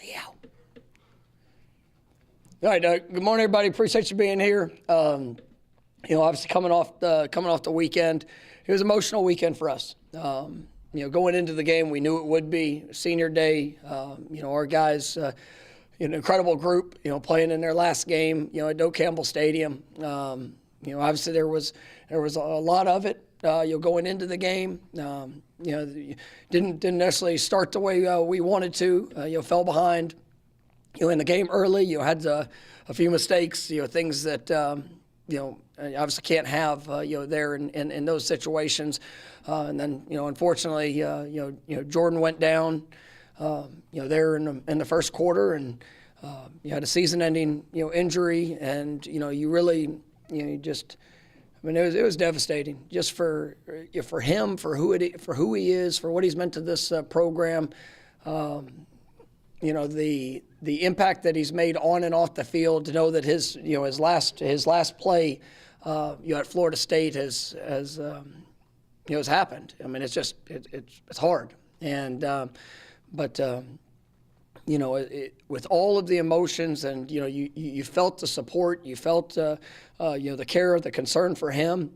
Yeah. All right, good morning, everybody. Appreciate you being here. Obviously coming off the weekend, it was an emotional weekend for us. Going into the game, we knew it would be senior day. Our guys, an incredible group. Playing in their last game. At Doak Campbell Stadium. Obviously there was a lot of it. Going into the game. Didn't necessarily start the way we wanted to. Fell behind. In the game early, had a few mistakes, things that, obviously can't have, there in those situations. And then, unfortunately, Jordan went down, there in the first quarter, and you had a season-ending, injury, and, you really, it was devastating just for him, for who he is, for what he's meant to this program. The impact that he's made on and off the field, to know that his last play, at Florida State has happened. I mean, it's hard, and with all of the emotions, and you felt the support, you felt the care, the concern for him.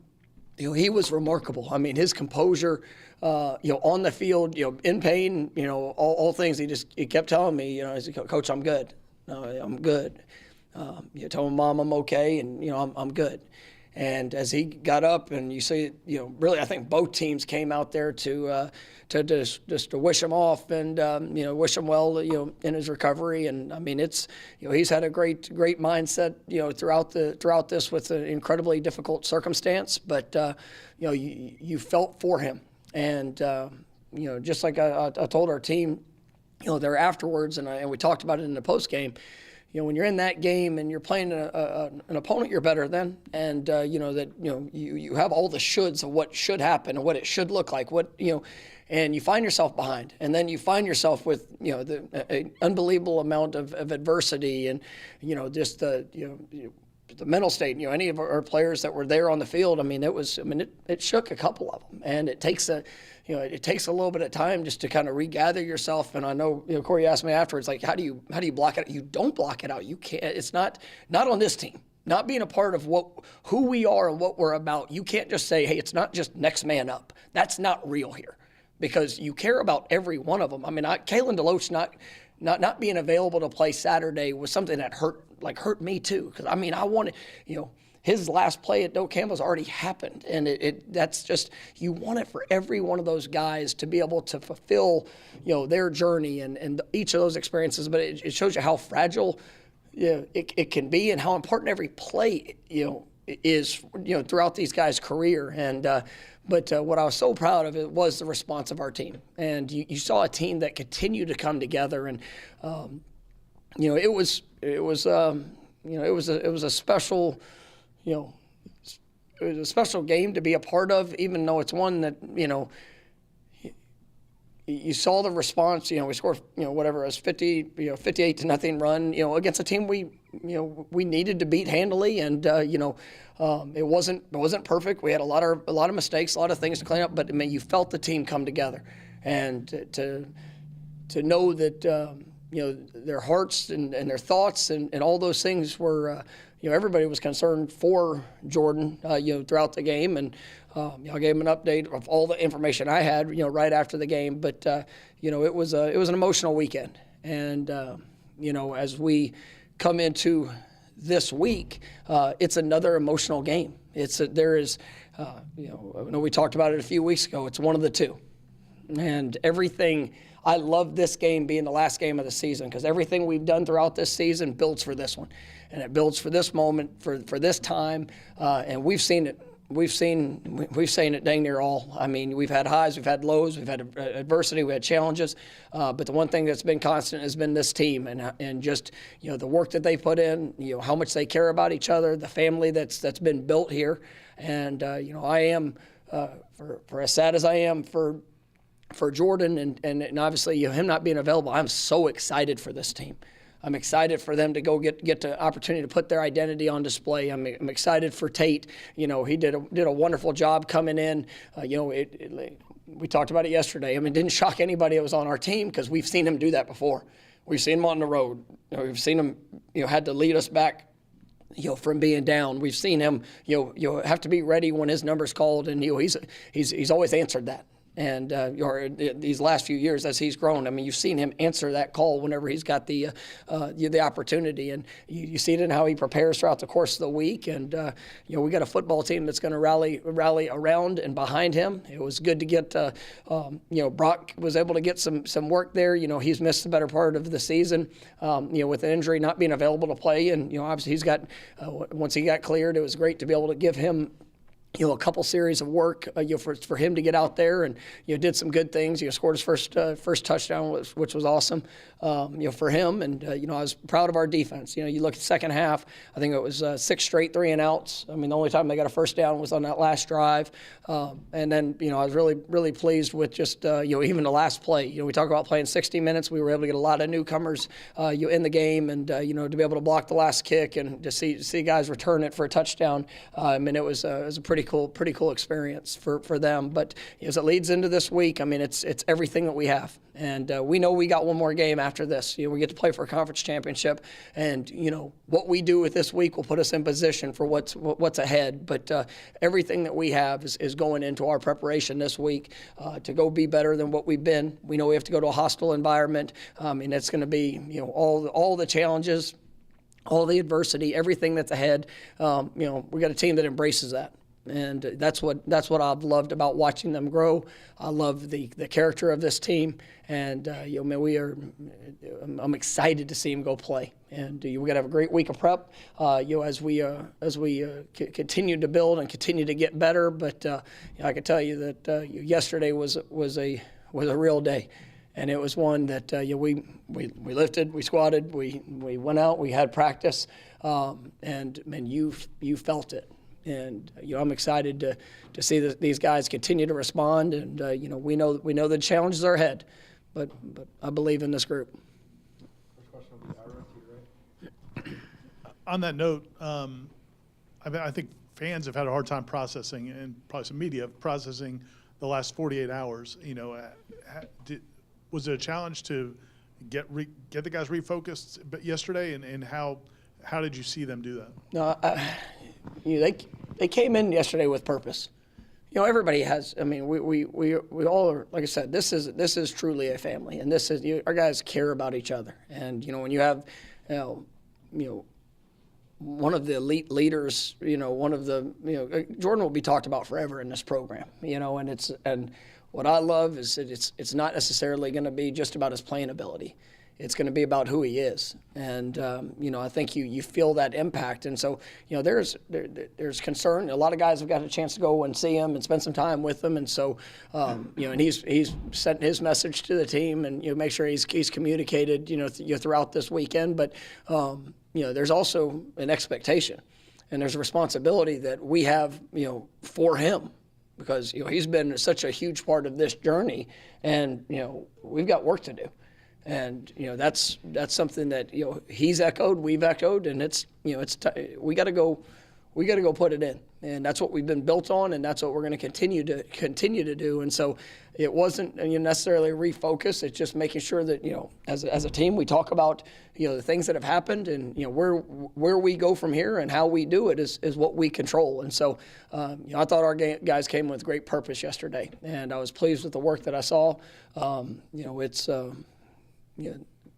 He was remarkable. I mean, his composure, on the field, in pain, all things. He kept telling me, Coach, I'm good. No, I'm good. Tell him, Mom, I'm okay, and I'm good. And as he got up, and you see, really, I think both teams came out there to just to wish him off and wish him well, in his recovery. And I mean, it's he's had a great mindset, throughout this with an incredibly difficult circumstance. But you felt for him, and just like I told our team, there afterwards, and we talked about it in the post game. When you're in that game and you're playing an opponent you're better than, and you have all the shoulds of what should happen and what it should look like, and you find yourself behind, and then you find yourself with an unbelievable amount of adversity, and just the mental state. Any of our players that were there on the field, it shook a couple of them, and it takes a little bit of time just to kind of regather yourself. And I know, Corey asked me afterwards, like, how do you block it out? You don't block it out. You can't. It's not on this team. Not being a part of who we are and what we're about. You can't just say, hey, it's not just next man up. That's not real here, because you care about every one of them. I mean, Kalen DeLoach not being available to play Saturday was something that hurt me too. Because I wanted, his last play at Doak Campbell's already happened, and that's just, you want it for every one of those guys to be able to fulfill, their journey and each of those experiences. But it shows you how fragile, it can be, and how important every play, is, throughout these guys' career. And but what I was so proud of it was the response of our team, and you saw a team that continued to come together, and it was a special. It was a special game to be a part of, even though it's one that, you saw the response. We scored, whatever it was, 58-0 run, against a team we needed to beat handily, and it wasn't perfect. We had a lot of mistakes, a lot of things to clean up, but you felt the team come together, and to know that their hearts and their thoughts and all those things were. Everybody was concerned for Jordan, throughout the game, and I gave him an update of all the information I had, right after the game. But it was an emotional weekend, and as we come into this week, it's another emotional game. I know we talked about it a few weeks ago. It's one of the two, and everything. I love this game being the last game of the season, because everything we've done throughout this season builds for this one, and it builds for this moment, for this time, and we've seen it. We've seen it dang near all. I mean, we've had highs, we've had lows, we've had adversity, we had challenges, but the one thing that's been constant has been this team, and just the work that they put in, how much they care about each other, the family that's been built here, and I am for as sad as I am for Jordan and obviously him not being available, I'm so excited for this team. I'm excited for them to go get the opportunity to put their identity on display. I'm excited for Tate. He did a wonderful job coming in. We talked about it yesterday. It didn't shock anybody that was on our team, because we've seen him do that before. We've seen him on the road. We've seen him, had to lead us back, from being down. We've seen him, have to be ready when his number's called, and he's always answered that. And these last few years, as he's grown, I mean, you've seen him answer that call whenever he's got the opportunity, and you see it in how he prepares throughout the course of the week. And we got a football team that's going to rally around and behind him. It was good to get, Brock was able to get some work there. He's missed the better part of the season, with an injury, not being available to play, and obviously he's got once he got cleared, it was great to be able to give him a couple series of work, for him to get out there, and did some good things. Scored his first touchdown, which was awesome, for him. And I was proud of our defense. You look at the second half, I think it was 6 straight 3-and-outs. I mean, the only time they got a first down was on that last drive. And then I was really pleased with just even the last play. We talk about playing 60 minutes. We were able to get a lot of newcomers in the game, and to be able to block the last kick and to see guys return it for a touchdown. I mean, it was a pretty cool experience for them. But as it leads into this week, I mean, it's everything that we have, and we know we got one more game after this. We get to play for a conference championship, and what we do with this week will put us in position for what's ahead. But everything that we have is going into our preparation this week to go be better than what we've been. We know we have to go to a hostile environment, and it's going to be all the challenges, all the adversity, everything that's ahead. We got a team that embraces that. And that's what I've loved about watching them grow. I love the character of this team, and I'm excited to see them go play. And we got to have a great week of prep, as we continue to build and continue to get better. But I can tell you that yesterday was a real day, and it was one that we lifted, we squatted, we went out, we had practice, and you felt it. And I'm excited to see these guys continue to respond, and we know the challenges are ahead, but I believe in this group. First question will be Ira to you, right? On that note, I think fans have had a hard time processing, and probably some media processing the last 48 hours. Was it a challenge to get the guys refocused yesterday, and how did you see them do that? No, they came in yesterday with purpose. Everybody has. I mean, we all are. Like I said, this is truly a family, and our guys care about each other. And when you have, one of the elite leaders, one of the, Jordan will be talked about forever in this program. And what I love is that it's not necessarily going to be just about his playing ability. It's going to be about who he is, and I think you feel that impact, and so there's concern. A lot of guys have got a chance to go and see him and spend some time with him, and so and he's sent his message to the team, and make sure he's communicated throughout this weekend. But there's also an expectation, and there's a responsibility that we have for him, because he's been such a huge part of this journey, and we've got work to do. And that's something that he's echoed, we've echoed, and we got to go put it in, and that's what we've been built on, and that's what we're going to continue to do. And so it wasn't necessarily a refocus. It's just making sure that as a team we talk about the things that have happened, and where we go from here and how we do it is what we control. And so I thought our guys came with great purpose yesterday, and I was pleased with the work that I saw.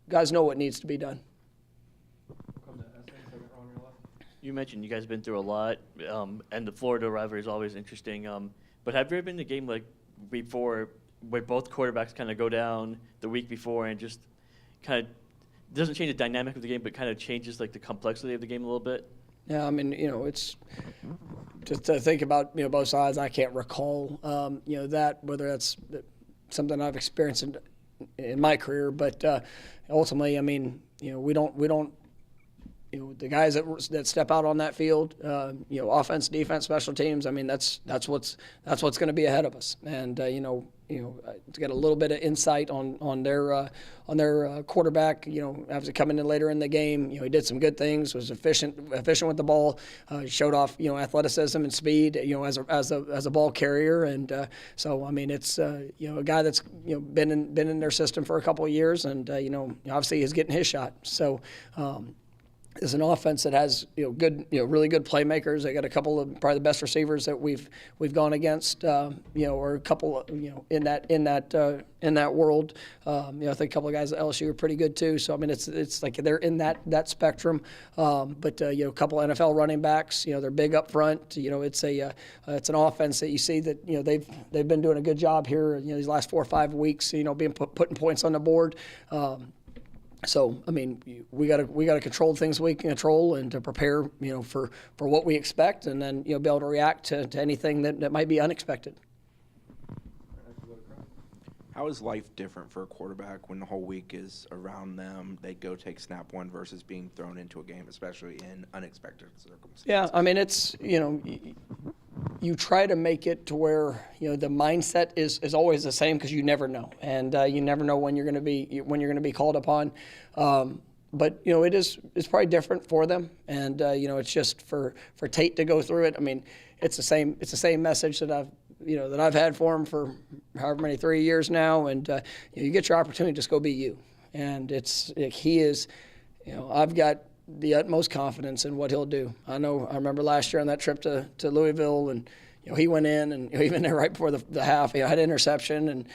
Guys know what needs to be done. You mentioned you guys have been through a lot, and the Floirda rivalry is always interesting. But have you ever been in a game like before where both quarterbacks kind of go down the week before and just kind of doesn't change the dynamic of the game, but kind of changes like the complexity of the game a little bit? Yeah, I mean, it's just to think about both sides. I can't recall that, whether that's something I've experienced in my career, but ultimately, I mean, we don't the guys that step out on that field, offense, defense, special teams. I mean, that's what's going to be ahead of us. And to get a little bit of insight on their quarterback. After coming in later in the game, he did some good things. Was efficient with the ball. Showed off athleticism and speed. As a ball carrier. And so I mean, it's a guy that's been in their system for a couple of years, and obviously he's getting his shot. So. Is an offense that has good really good playmakers. They got a couple of probably the best receivers that we've gone against, or a couple in that world. I think a couple of guys at LSU are pretty good too. So I mean it's like they're in that spectrum. But a couple of NFL running backs, they're big up front. It's an offense that you see that they've been doing a good job here. These last 4 or 5 weeks, being putting points on the board. So I mean, we got to control the things we can control and to prepare, for what we expect, and then be able to react to anything that might be unexpected. How is life different for a quarterback when the whole week is around them? They go take snap one versus being thrown into a game, especially in unexpected circumstances. Yeah, I mean it's you try to make it to where the mindset is always the same because you never know, and you never know when you're going to be called upon. But it's probably different for them, and it's just for Tate to go through it. I mean, it's the same message that I've had for him for however many 3 years now, and you get your opportunity, just go be you. And he is, I've got the utmost confidence in what he'll do. I remember last year on that trip to Louisville, and he went in, and even there right before the half, he had an interception, and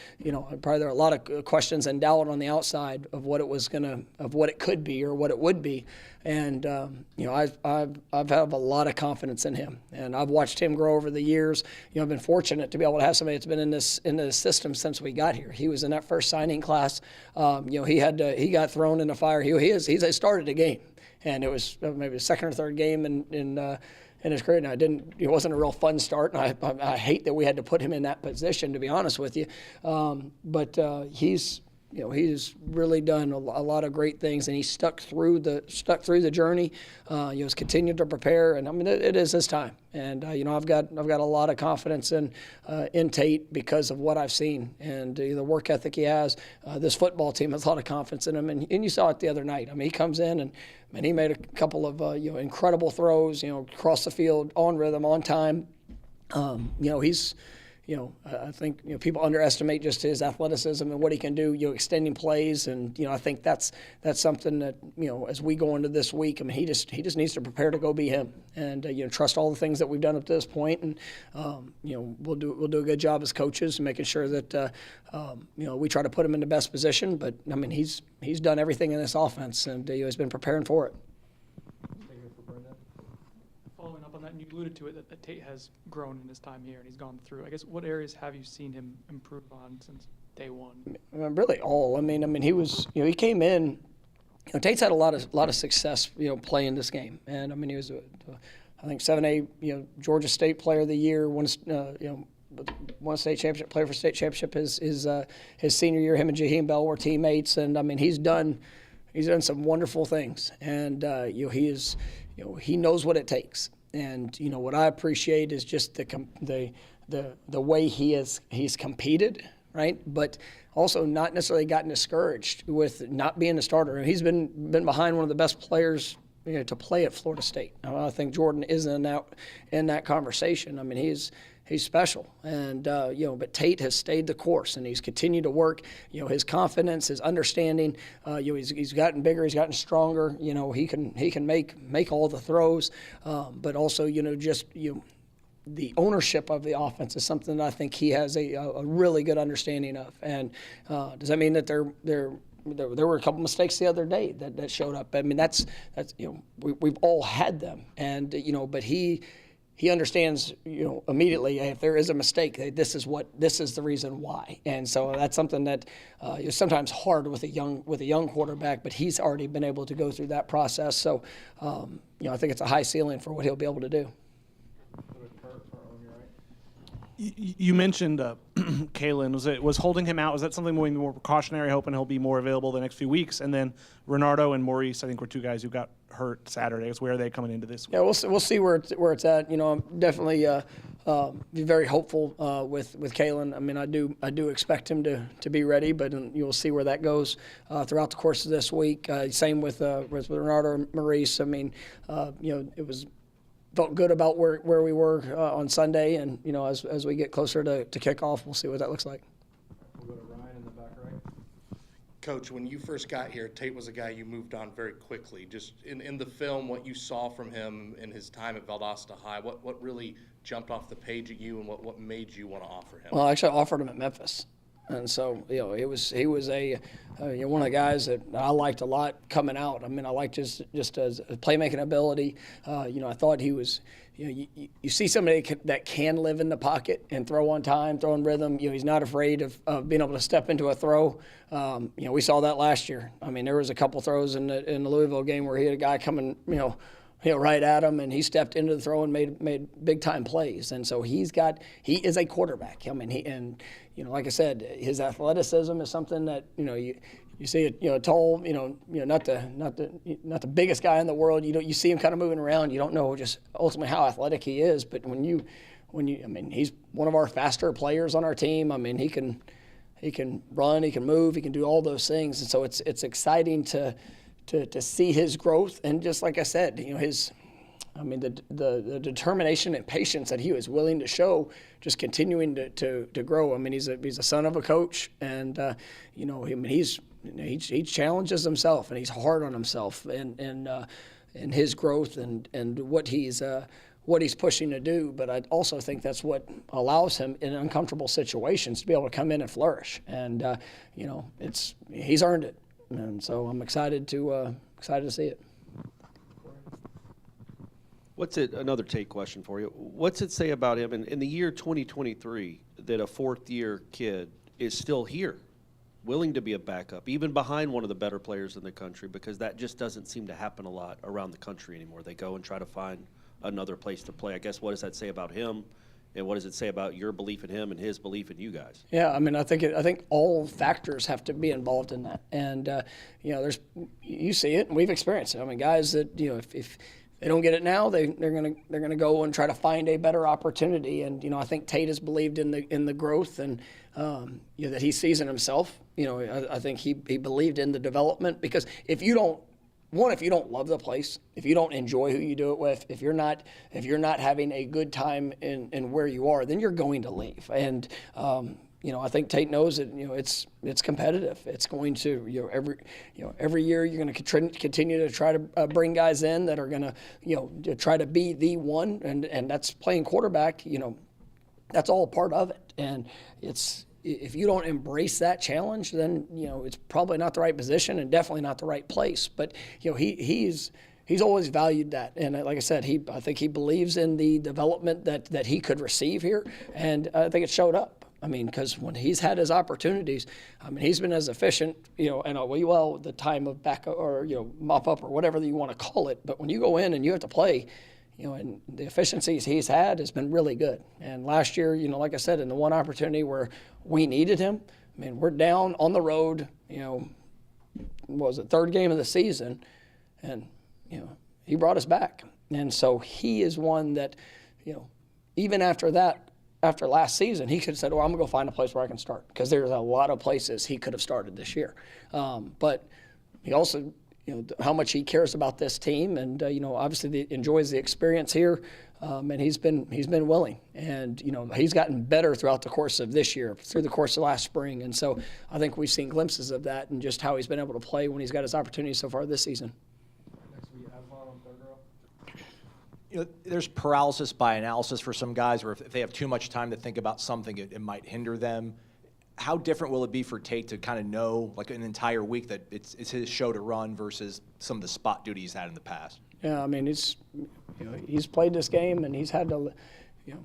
probably there were a lot of questions and doubt on the outside of what it could be or what it would be, and I've had a lot of confidence in him, and I've watched him grow over the years. I've been fortunate to be able to have somebody that's been in this system since we got here. He was in that first signing class. He got thrown in the fire. He started a game. And it was maybe the second or third game in his career. Now, it wasn't a real fun start, and I hate that we had to put him in that position, to be honest with you. But he's really done a lot of great things, and he stuck through the journey. He's continued to prepare, and I mean it is his time. And I've got a lot of confidence in Tate because of what I've seen and the work ethic he has. This football team has a lot of confidence in him, and you saw it the other night. I mean, he comes in and he made a couple of incredible throws, across the field, on rhythm, on time. He's. I think people underestimate just his athleticism and what he can do. Extending plays, and I think that's something that as we go into this week, I mean he just needs to prepare to go be him, and trust all the things that we've done up to this point, and we'll do a good job as coaches, making sure that we try to put him in the best position. But I mean he's done everything in this offense, and he's been preparing for it. Following up on that, and you alluded to it, that Tate has grown in his time here and he's gone through. I guess what areas have you seen him improve on since day one? Really all. I mean he was he came in. Tate's had a lot of success playing this game, and I mean he was I think 7A Georgia State Player of the Year, won a state championship, player for state championship his senior year. Him and Jaheim Bell were teammates, and I mean he's done some wonderful things, and he knows what it takes. And what I appreciate is just the way he's competed, right? But also not necessarily gotten discouraged with not being a starter. He's been behind one of the best players to play at Florida State. I think Jordan is in that conversation. I mean he's special, and but Tate has stayed the course, and he's continued to work. His confidence, his understanding. He's gotten bigger, he's gotten stronger. He can make all the throws, but also the ownership of the offense is something that I think he has a really good understanding of. And does that mean that there were a couple mistakes the other day that showed up? I mean that's we've all had them, and but he understands, immediately if there is a mistake, this is the reason why. And so that's something that is sometimes hard with a young quarterback, but he's already been able to go through that process. So, I think it's a high ceiling for what he'll be able to do. You mentioned Kalen. Was holding him out, was that something more precautionary, hoping he'll be more available the next few weeks? And then Renardo and Maurice, I think, were two guys who got hurt Saturday. Where are they coming into this week? Yeah, we'll see where it's at. You know, I'm definitely be very hopeful with Kalen. I mean, I do expect him to be ready, but you'll see where that goes throughout the course of this week. Same with Bernardo and Maurice. I mean, you know, felt good about where we were on Sunday, and you know, as we get closer to kickoff, we'll see what that looks like. We'll go to Ryan in the back right. Coach, when you first got here, Tate was a guy you moved on very quickly. Just in the film, what you saw from him in his time at Valdosta High, what really jumped off the page at you, and what made you want to offer him? Well, actually, I offered him at Memphis, and so you know, he was a you know, one of the guys that I liked a lot coming out. I mean, I liked just as a playmaking ability. You know, I thought he was. You know, you see somebody that can live in the pocket and throw on time, throw in rhythm. You know, he's not afraid of being able to step into a throw. You know, we saw that last year. I mean, there was a couple throws in the Louisville game where he had a guy coming, you know, right at him, and he stepped into the throw and made big time plays. And so he is a quarterback. I mean, you know, like I said, his athleticism is something that, you know, you see it, you know, tall, you know, not the biggest guy in the world. You see him kind of moving around. You don't know just ultimately how athletic he is, but when you, I mean, he's one of our faster players on our team. I mean, he can run, he can move, he can do all those things, and so it's exciting to see his growth. And just like I said, you know, the determination and patience that he was willing to show, just continuing to grow. I mean, he's a son of a coach, and you know, I mean, he challenges himself, and he's hard on himself, and his growth and what he's pushing to do. But I also think that's what allows him in uncomfortable situations to be able to come in and flourish. And you know, he's earned it, and so I'm excited to see it. Another Tate question for you. What's it say about him in the year 2023 that a fourth-year kid is still here, willing to be a backup, even behind one of the better players in the country? Because that just doesn't seem to happen a lot around the country anymore. They go and try to find another place to play. I guess, what does that say about him, and what does it say about your belief in him and his belief in you guys? Yeah, I mean, I think all factors have to be involved in that, and you know, you see it, and we've experienced it. I mean, guys that, you know, if they don't get it now, they're gonna go and try to find a better opportunity. And you know, I think Tate has believed in the growth, and you know, that he sees in himself. You know, I think he believed in the development, because if you don't love the place, if you don't enjoy who you do it with, if you're not having a good time in where you are, then you're going to leave. And you know, I think Tate knows that, you know, it's competitive. It's going to, every year you're going to continue to try to bring guys in that are going to, you know, to try to be the one, and that's playing quarterback. You know, that's all part of it. And if you don't embrace that challenge, then, you know, it's probably not the right position and definitely not the right place. But, you know, he's always valued that. And like I said, I think he believes in the development that he could receive here. And I think it showed up. I mean, because when he's had his opportunities, I mean, he's been as efficient, you know, and the time of back or, you know, mop up or whatever you want to call it. But when you go in and you have to play, you know, and the efficiencies he's had has been really good. And last year, you know, like I said, in the one opportunity where we needed him, I mean, we're down on the road, you know, what was it, third game of the season, and, you know, he brought us back. And so he is one that, you know, even after last season, he could have said, well, I'm going to go find a place where I can start, because there's a lot of places he could have started this year. But he also, you know, how much he cares about this team, and, you know, obviously enjoys the experience here, and he's been willing. And, you know, he's gotten better throughout the course of this year, through the course of last spring. And so I think we've seen glimpses of that and just how he's been able to play when he's got his opportunities so far this season. Next we have on third row. You know, there's paralysis by analysis for some guys, where if they have too much time to think about something, it might hinder them. How different will it be for Tate to kind of know, like an entire week, that it's his show to run versus some of the spot duty he's had in the past? Yeah, I mean, he's played this game, and he's had to, you know,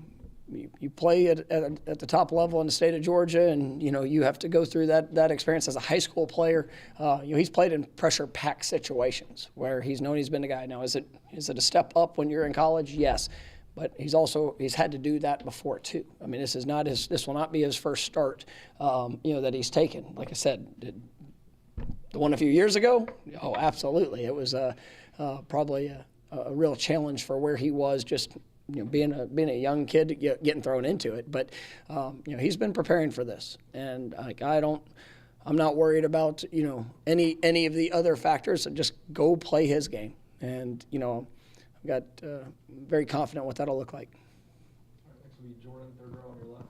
you play at the top level in the state of Georgia, and, you know, you have to go through that experience as a high school player. You know, he's played in pressure-packed situations where he's known he's been the guy. Now, is it a step up when you're in college? Yes. But he's had to do that before too. I mean, this will not be his first start, you know, that he's taken. Like I said, the one a few years ago, oh, absolutely. It was probably a real challenge for where he was just being a young kid getting thrown into it. But he's been preparing for this, and I'm not worried about any of the other factors. Just go play his game, and I've got very confident what that'll look like. Next will be Jordan, third row on your left.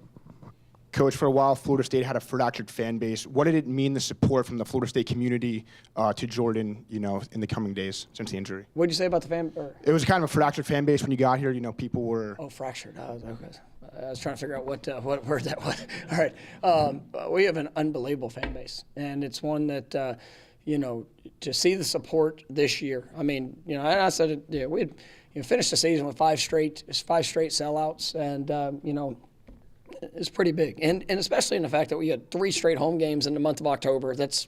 Coach, for a while, Florida State had a fractured fan base. What did it mean, the support from the Florida State community to Jordan, in the coming days since the injury? What did you say about the fan? It was kind of a fractured fan base when you got here. People were. Oh, fractured. Okay. I was trying to figure out what word that was. All right. We have an unbelievable fan base, and it's one that, to see the support this year. I mean, I said it, we had finished the season with five straight sellouts, and it's pretty big, and especially in the fact that we had 3 straight home games in the month of October. That's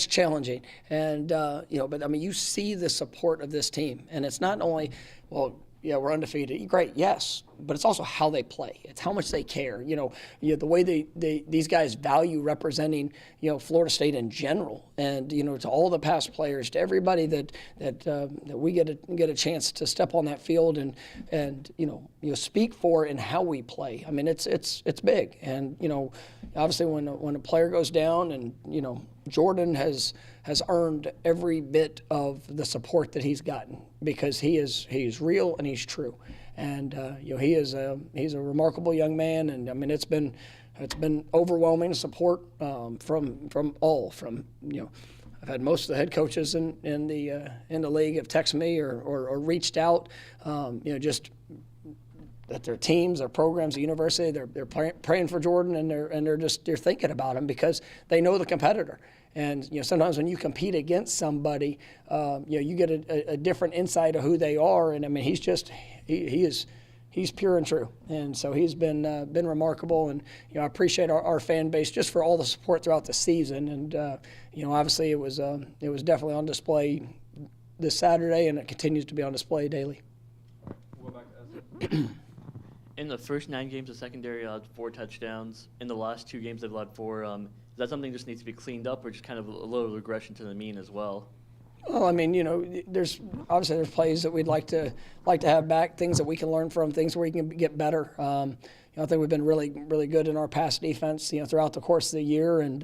challenging, and but I mean, you see the support of this team, and it's not only we're undefeated, great, yes, but it's also how they play. It's how much they care. The way these guys value representing Florida State in general, and to all the past players, to everybody that we get a chance to step on that field and speak for in how we play. I mean, it's big, and obviously when a player goes down, and Jordan has earned every bit of the support that he's gotten, because he's real and he's true, and he's a remarkable young man, and I mean it's been overwhelming support from all. I've had most of the head coaches in the league have texted me or reached out, just that their teams, their programs, the university, they're praying for Jordan, and they're thinking about him because they know the competitor. And sometimes when you compete against somebody, you get a different insight of who they are. And I mean, he's pure and true, and so he's been remarkable. And I appreciate our fan base just for all the support throughout the season. And obviously it was definitely on display this Saturday, and it continues to be on display daily. We'll go back to Ezra. In the first 9 games, the secondary allowed 4 touchdowns. In the last 2 games, they've allowed 4. Is that something that just needs to be cleaned up, or just kind of a little regression to the mean as well? Well, I mean, there's plays that we'd like to have back, things that we can learn from, things where we can get better. I think we've been really, really good in our pass defense, throughout the course of the year, and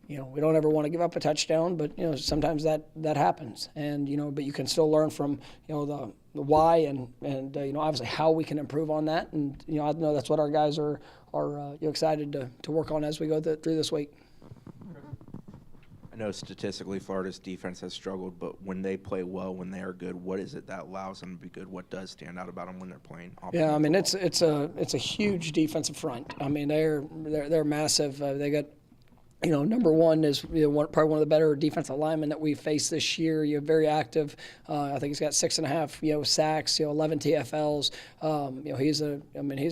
we don't ever want to give up a touchdown, but sometimes that happens, and but you can still learn from the why and obviously how we can improve on that, and I know that's what our guys are excited to work on as we go through this week. I know statistically Florida's defense has struggled, but when they play well, when they are good, what is it that allows them to be good? What does stand out about them when they're playing? Yeah, I mean it's a huge defensive front. I mean they're massive. They got number one is probably one of the better defensive linemen that we've faced this year. Very active. I think he's got 6.5 sacks, 11 TFLs. He's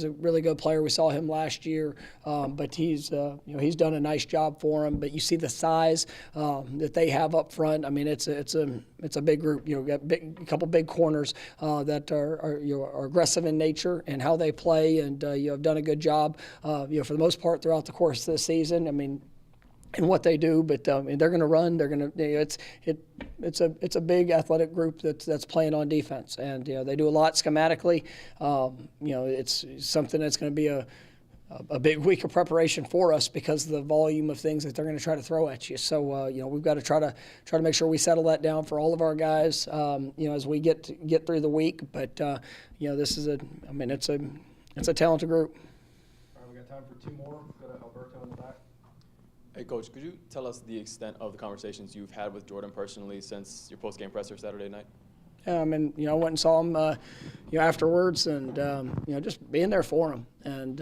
a really good player. We saw him last year, but he's done a nice job for him. But you see the size that they have up front. I mean it's a big group. Got a couple big corners that are aggressive in nature and how they play, and have done a good job. For the most part throughout the course of the season. I mean. And what they do, but they're going to run. They're going to. It's a big athletic group that's playing on defense, and they do a lot schematically. It's something that's going to be a big week of preparation for us because of the volume of things that they're going to try to throw at you. So we've got to try to make sure we settle that down for all of our guys. As we get through the week. But this is it's a talented group. All right, we got time for 2 more. Go to Alberto in the back. Hey, Coach, could you tell us the extent of the conversations you've had with Jordan personally since your post-game presser Saturday night? I went and saw him, afterwards, and just being there for him, and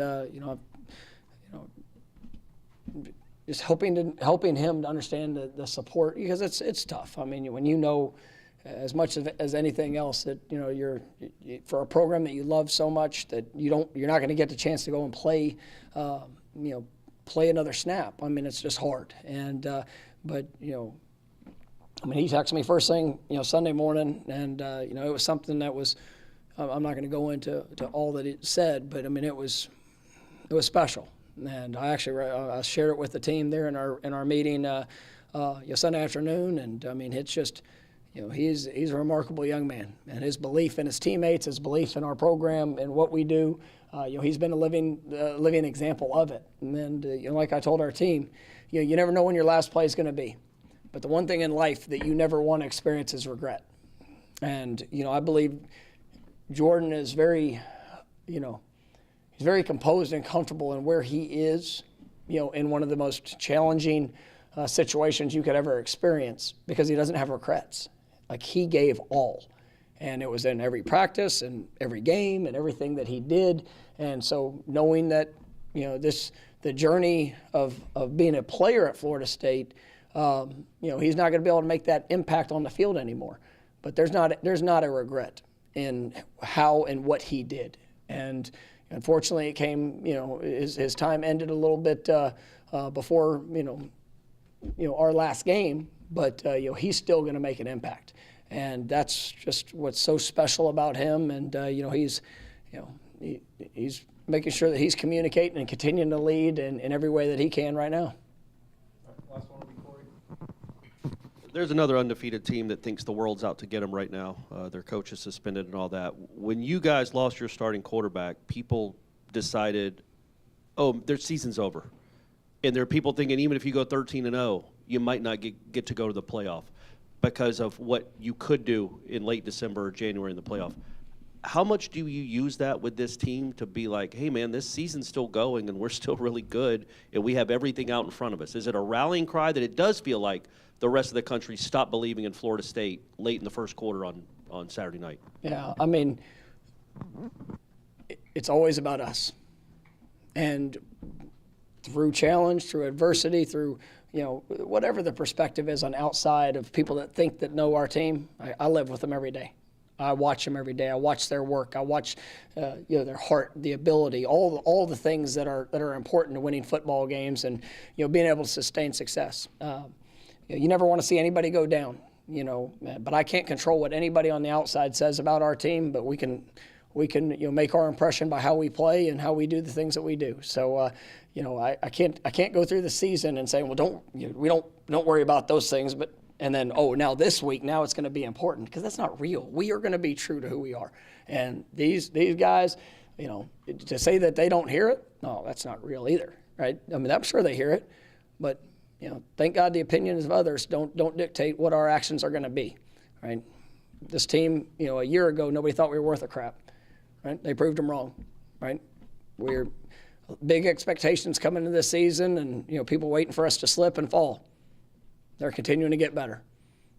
just helping him to understand the support, because it's tough. I mean, when as much as anything else that you're for a program that you love so much that you're not going to get the chance to go and play, play another snap. I mean, it's just hard. And but he texted me first thing Sunday morning, and it was something that was I'm not going to go into all that it said, but I mean it was special. And I actually I shared it with the team there in our meeting Sunday afternoon, and I mean it's just he's a remarkable young man, and his belief in his teammates, his belief in our program and what we do, he's been a living example of it. And then, like I told our team, you never know when your last play is going to be, but the one thing in life that you never want to experience is regret. And I believe Jordan is very, he's very composed and comfortable in where he is, in one of the most challenging situations you could ever experience, because he doesn't have regrets. Like, he gave all, and it was in every practice and every game and everything that he did. And so knowing that, the journey of being a player at Florida State, he's not going to be able to make that impact on the field anymore. But there's not a regret in how and what he did. And unfortunately, it came, his time ended a little bit before, our last game. But he's still going to make an impact, and that's just what's so special about him. And he's making sure that he's communicating and continuing to lead in every way that he can right now. Last one will be Corey. There's another undefeated team that thinks the world's out to get them right now. Their coach is suspended and all that. When you guys lost your starting quarterback, people decided, oh, their season's over. And there are people thinking even if you go 13-0, you might not get to go to the playoff because of what you could do in late December or January in the playoff. How much do you use that with this team to be like, hey, man, this season's still going and we're still really good and we have everything out in front of us? Is it a rallying cry that it does feel like the rest of the country stopped believing in Florida State late in the first quarter on Saturday night? Yeah, I mean, it's always about us. And through challenge, through adversity, through whatever the perspective is on outside of people that think that know our team, I live with them every day. I watch them every day. I watch their work. I watch, their heart, the ability, all the things that are important to winning football games and being able to sustain success. You never want to see anybody go down, but I can't control what anybody on the outside says about our team. But we can make our impression by how we play and how we do the things that we do. So. I can't go through the season and say, well, don't worry about those things, and then now this week now it's going to be important, because that's not real. We are going to be true to who we are, and these guys, to say that they don't hear it, no, that's not real either, right? I mean, I'm sure they hear it, but thank God the opinions of others don't dictate what our actions are going to be, right? This team, a year ago nobody thought we were worth a crap, right? They proved them wrong, right? We're big expectations coming into this season, and people waiting for us to slip and fall. They're continuing to get better.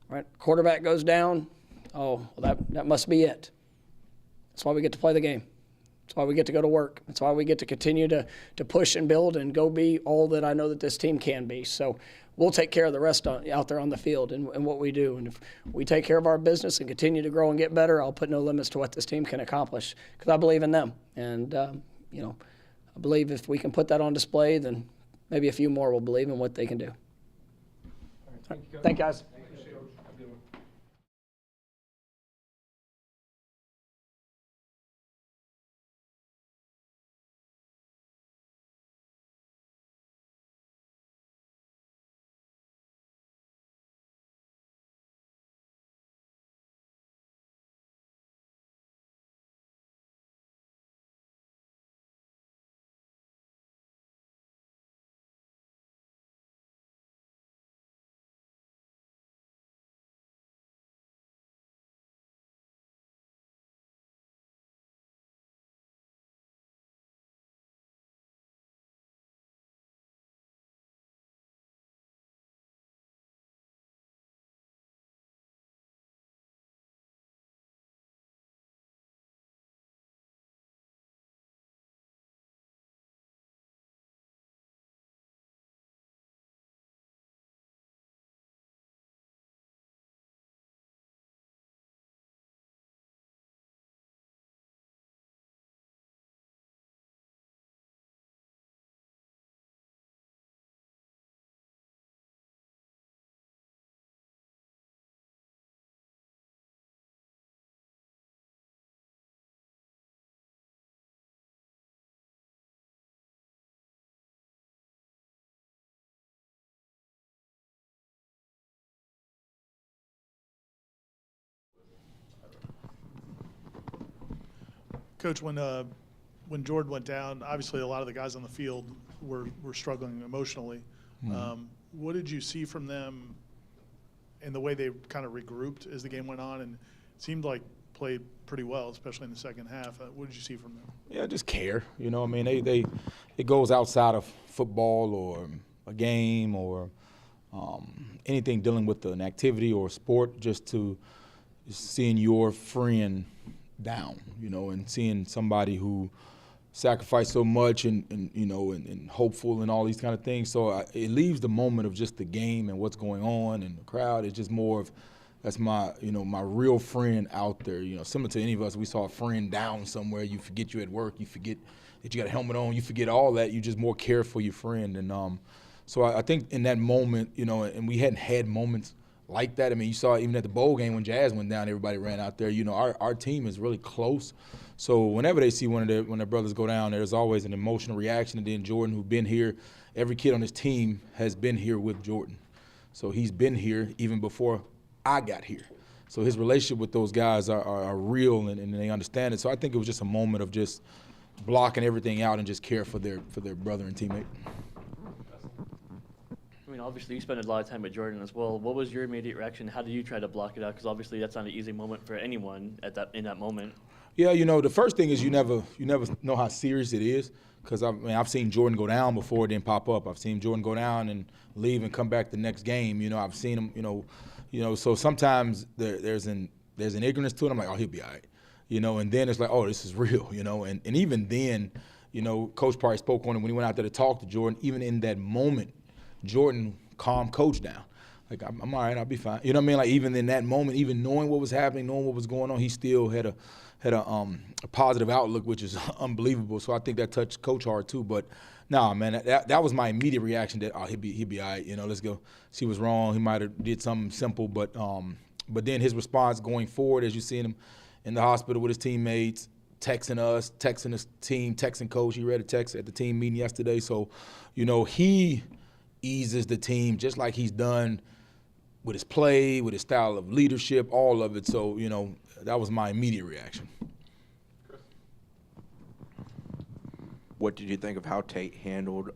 Right? Quarterback goes down. Oh, well, that must be it. That's why we get to play the game. That's why we get to go to work. That's why we get to continue to push and build and go be all that I know that this team can be. So we'll take care of the rest out there on the field and what we do. And if we take care of our business and continue to grow and get better, I'll put no limits to what this team can accomplish, because I believe in them. And I believe if we can put that on display, then maybe a few more will believe in what they can do. Thank you, guys. Coach, when Jordan went down, obviously a lot of the guys on the field were struggling emotionally. What did you see from them in the way they kind of regrouped as the game went on, and it seemed like played pretty well, especially in the second half? What did you see from them? Yeah, just care. You know, I mean, it goes outside of football or a game or anything dealing with an activity or sport, just seeing your friend down, you know, and seeing somebody who sacrificed so much and you know, and hopeful and all these kind of things. So it leaves the moment of just the game and what's going on and the crowd. It's just more of, that's my, you know, my real friend out there. You know, similar to any of us, we saw a friend down somewhere. You forget you're at work. You forget that you got a helmet on. You forget all that. You just more care for your friend. And so I think in that moment, you know, and we hadn't had moments like that. I mean, you saw even at the bowl game when Jazz went down, everybody ran out there. You know, our team is really close. So whenever they see when their brothers go down, there's always an emotional reaction. And then Jordan, who's been here, every kid on his team has been here with Jordan. So he's been here even before I got here. So his relationship with those guys are real and they understand it. So I think it was just a moment of just blocking everything out and just care for their brother and teammate. I mean, obviously, you spent a lot of time with Jordan as well. What was your immediate reaction? How did you try to block it out? Because obviously, that's not an easy moment for anyone in that moment. Yeah, you know, the first thing is you never know how serious it is. Because I've seen Jordan go down before it didn't pop up. I've seen Jordan go down and leave and come back the next game. You know, I've seen him. You know. So sometimes there's an ignorance to it. I'm like, oh, he'll be all right. You know, and then it's like, oh, this is real. You know, and even then, you know, Coach probably spoke on it when he went out there to talk to Jordan. Even in that moment, Jordan calmed Coach down. Like, I'm all right, I'll be fine. You know what I mean? Like, even in that moment, even knowing what was happening, knowing what was going on, he still had a positive outlook, which is unbelievable. So I think that touched Coach hard too. But nah, man, that was my immediate reaction. That he'll be all right. You know, let's go see what's wrong. He might have did something simple, but then his response going forward, as you see him in the hospital with his teammates, texting us, texting his team, texting Coach. He read a text at the team meeting yesterday. So, you know, he eases the team just like he's done with his play, with his style of leadership, all of it. So, you know, that was my immediate reaction. What did you think of how Tate handled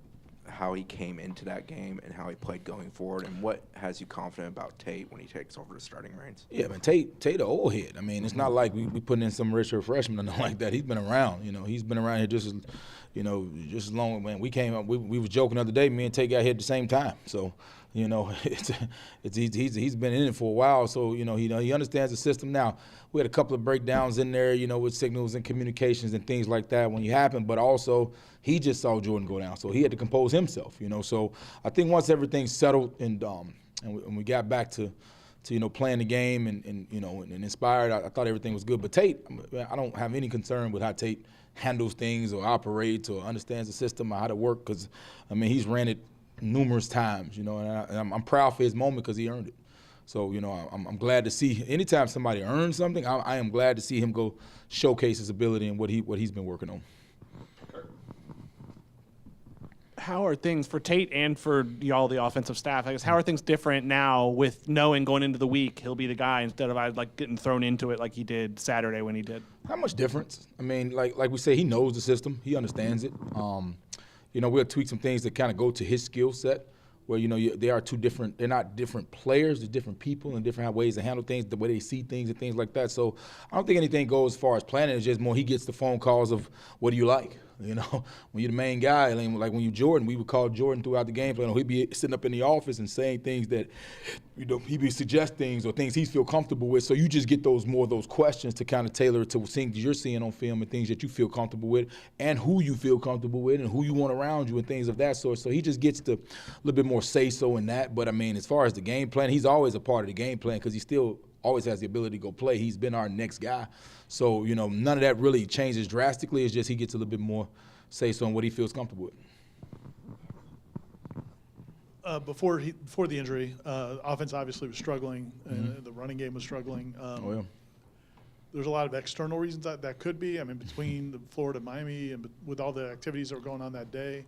how he came into that game and how he played going forward, and what has you confident about Tate when he takes over the starting reins? Yeah, man, Tate an old head. I mean, it's not like we putting in some redshirt freshman or nothing like that. He's been around, you know. He's been around here just as long. Man, we came up. We was joking the other day. Me and Tate got here at the same time. So, you know, he's been in it for a while. So, you know, he understands the system. Now, we had a couple of breakdowns in there, you know, with signals and communications and things like that when you happened. But also, he just saw Jordan go down, so he had to compose himself, you know. So I think once everything settled and we got back to you know, playing the game and you know, and inspired, I thought everything was good. But Tate, I don't have any concern with how Tate handles things or operates or understands the system or how to work, because I mean, he's ran it numerous times, you know, and I'm proud for his moment because he earned it. So, you know, I'm glad to see anytime somebody earns something, I am glad to see him go showcase his ability and what he's been working on. How are things for Tate and for y'all, the offensive staff? I guess, how are things different now with knowing going into the week he'll be the guy instead of like getting thrown into it like he did Saturday when he did? Not much difference. I mean, like we say, he knows the system. He understands it. You know, we'll tweak some things that kind of go to his skill set, where, you know, they are two different, they're not different players, they're different people and different ways to handle things, the way they see things and things like that. So I don't think anything goes as far as planning. It's just more he gets the phone calls of, what do you like? You know, when you're the main guy, like when you're Jordan, we would call Jordan throughout the game. You know, he'd be sitting up in the office and saying things that, you know, he'd be suggest things or things he feel comfortable with. So you just get those questions to kind of tailor it to things you're seeing on film and things that you feel comfortable with and who you feel comfortable with and who you want around you and things of that sort. So he just gets a little bit more say-so in that. But, I mean, as far as the game plan, he's always a part of the game plan because he still always has the ability to go play. He's been our next guy. So, you know, none of that really changes drastically. It's just he gets a little bit more say-so on what he feels comfortable with. Before the injury, offense obviously was struggling, and the running game was struggling. There's a lot of external reasons that could be. I mean, between the Floirda, Miami, and with all the activities that were going on that day,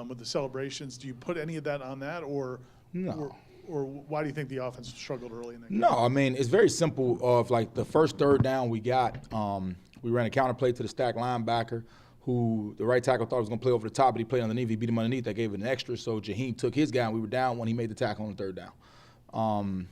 with the celebrations, do you put any of that on that, or No. Or why do you think the offense struggled early in that game? No, I mean, it's very simple. Of like the first third down we got, We ran a counter play to the stack linebacker, who the right tackle thought was going to play over the top, but he played underneath. He beat him underneath. That gave it an extra. So Jaheim took his guy, and we were down when he made the tackle on the third down.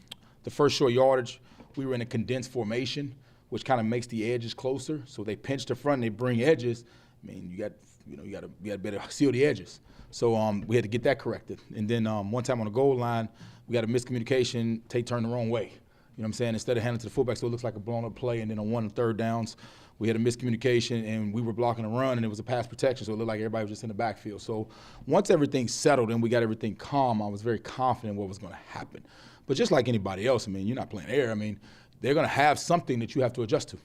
The first short yardage, we were in a condensed formation, which kind of makes the edges closer. So they pinch the front and they bring edges. I mean, you got to better seal the edges. So we had to get that corrected. And then one time on the goal line, we got a miscommunication. Tate turned the wrong way. You know what I'm saying? Instead of handing it to the fullback, so it looks like a blown up play. And then on 1 and 3rd downs, we had a miscommunication, and we were blocking a run, and it was a pass protection, so it looked like everybody was just in the backfield. So once everything settled and we got everything calm, I was very confident what was going to happen. But just like anybody else, I mean, you're not playing air. I mean, they're going to have something that you have to adjust to,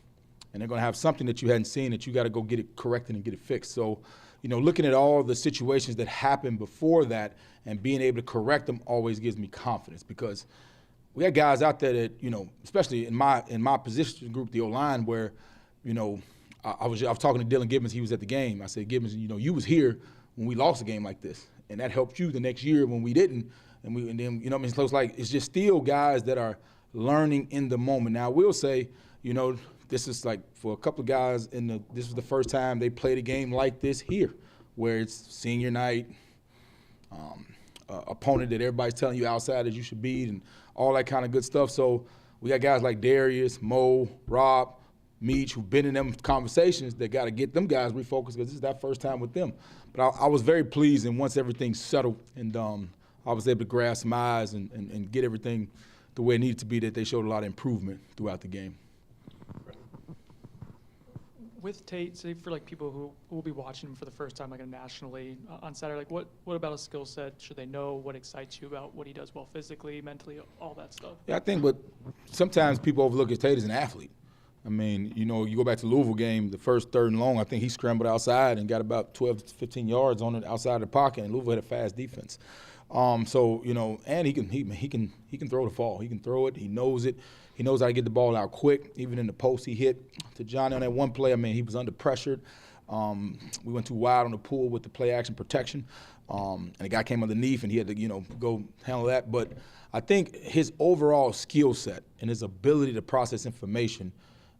and they're going to have something that you hadn't seen that you got to go get it corrected and get it fixed. So, you know, looking at all the situations that happened before that and being able to correct them always gives me confidence, because we had guys out there that, you know, especially in my position group, the O-line, where, you know, I was talking to Dylan Gibbons. He was at the game. I said, Gibbons, you know, you was here when we lost a game like this, and that helped you the next year when we didn't. And then, you know, I mean, so it's like it's just still guys that are learning in the moment. Now, I will say, you know, this is like for a couple of guys this was the first time they played a game like this here, where it's senior night, opponent that everybody's telling you outside that you should beat, and all that kind of good stuff. So we got guys like Darius, Mo, Rob, Meach, who've been in them conversations that got to get them guys refocused, because this is that first time with them. But I was very pleased, and once everything settled and I was able to grasp some eyes and get everything the way it needed to be, that they showed a lot of improvement throughout the game. With Tate, say for like people who will be watching him for the first time, like nationally on Saturday, like what about his skill set should they know? What excites you about what he does well physically, mentally, all that stuff? Yeah, I think what sometimes people overlook is Tate as an athlete. I mean, you know, you go back to the Louisville game, the first 3rd and long, I think he scrambled outside and got about 12 to 15 yards on it outside of the pocket, and Louisville had a fast defense. So, you know, and he can throw the ball. He can throw it. He knows it. He knows how to get the ball out quick. Even in the post, he hit to Johnny on that one play. I mean, he was under pressure. We went too wide on the pool with the play action protection, and the guy came underneath, and he had to, you know, go handle that. But I think his overall skill set and his ability to process information,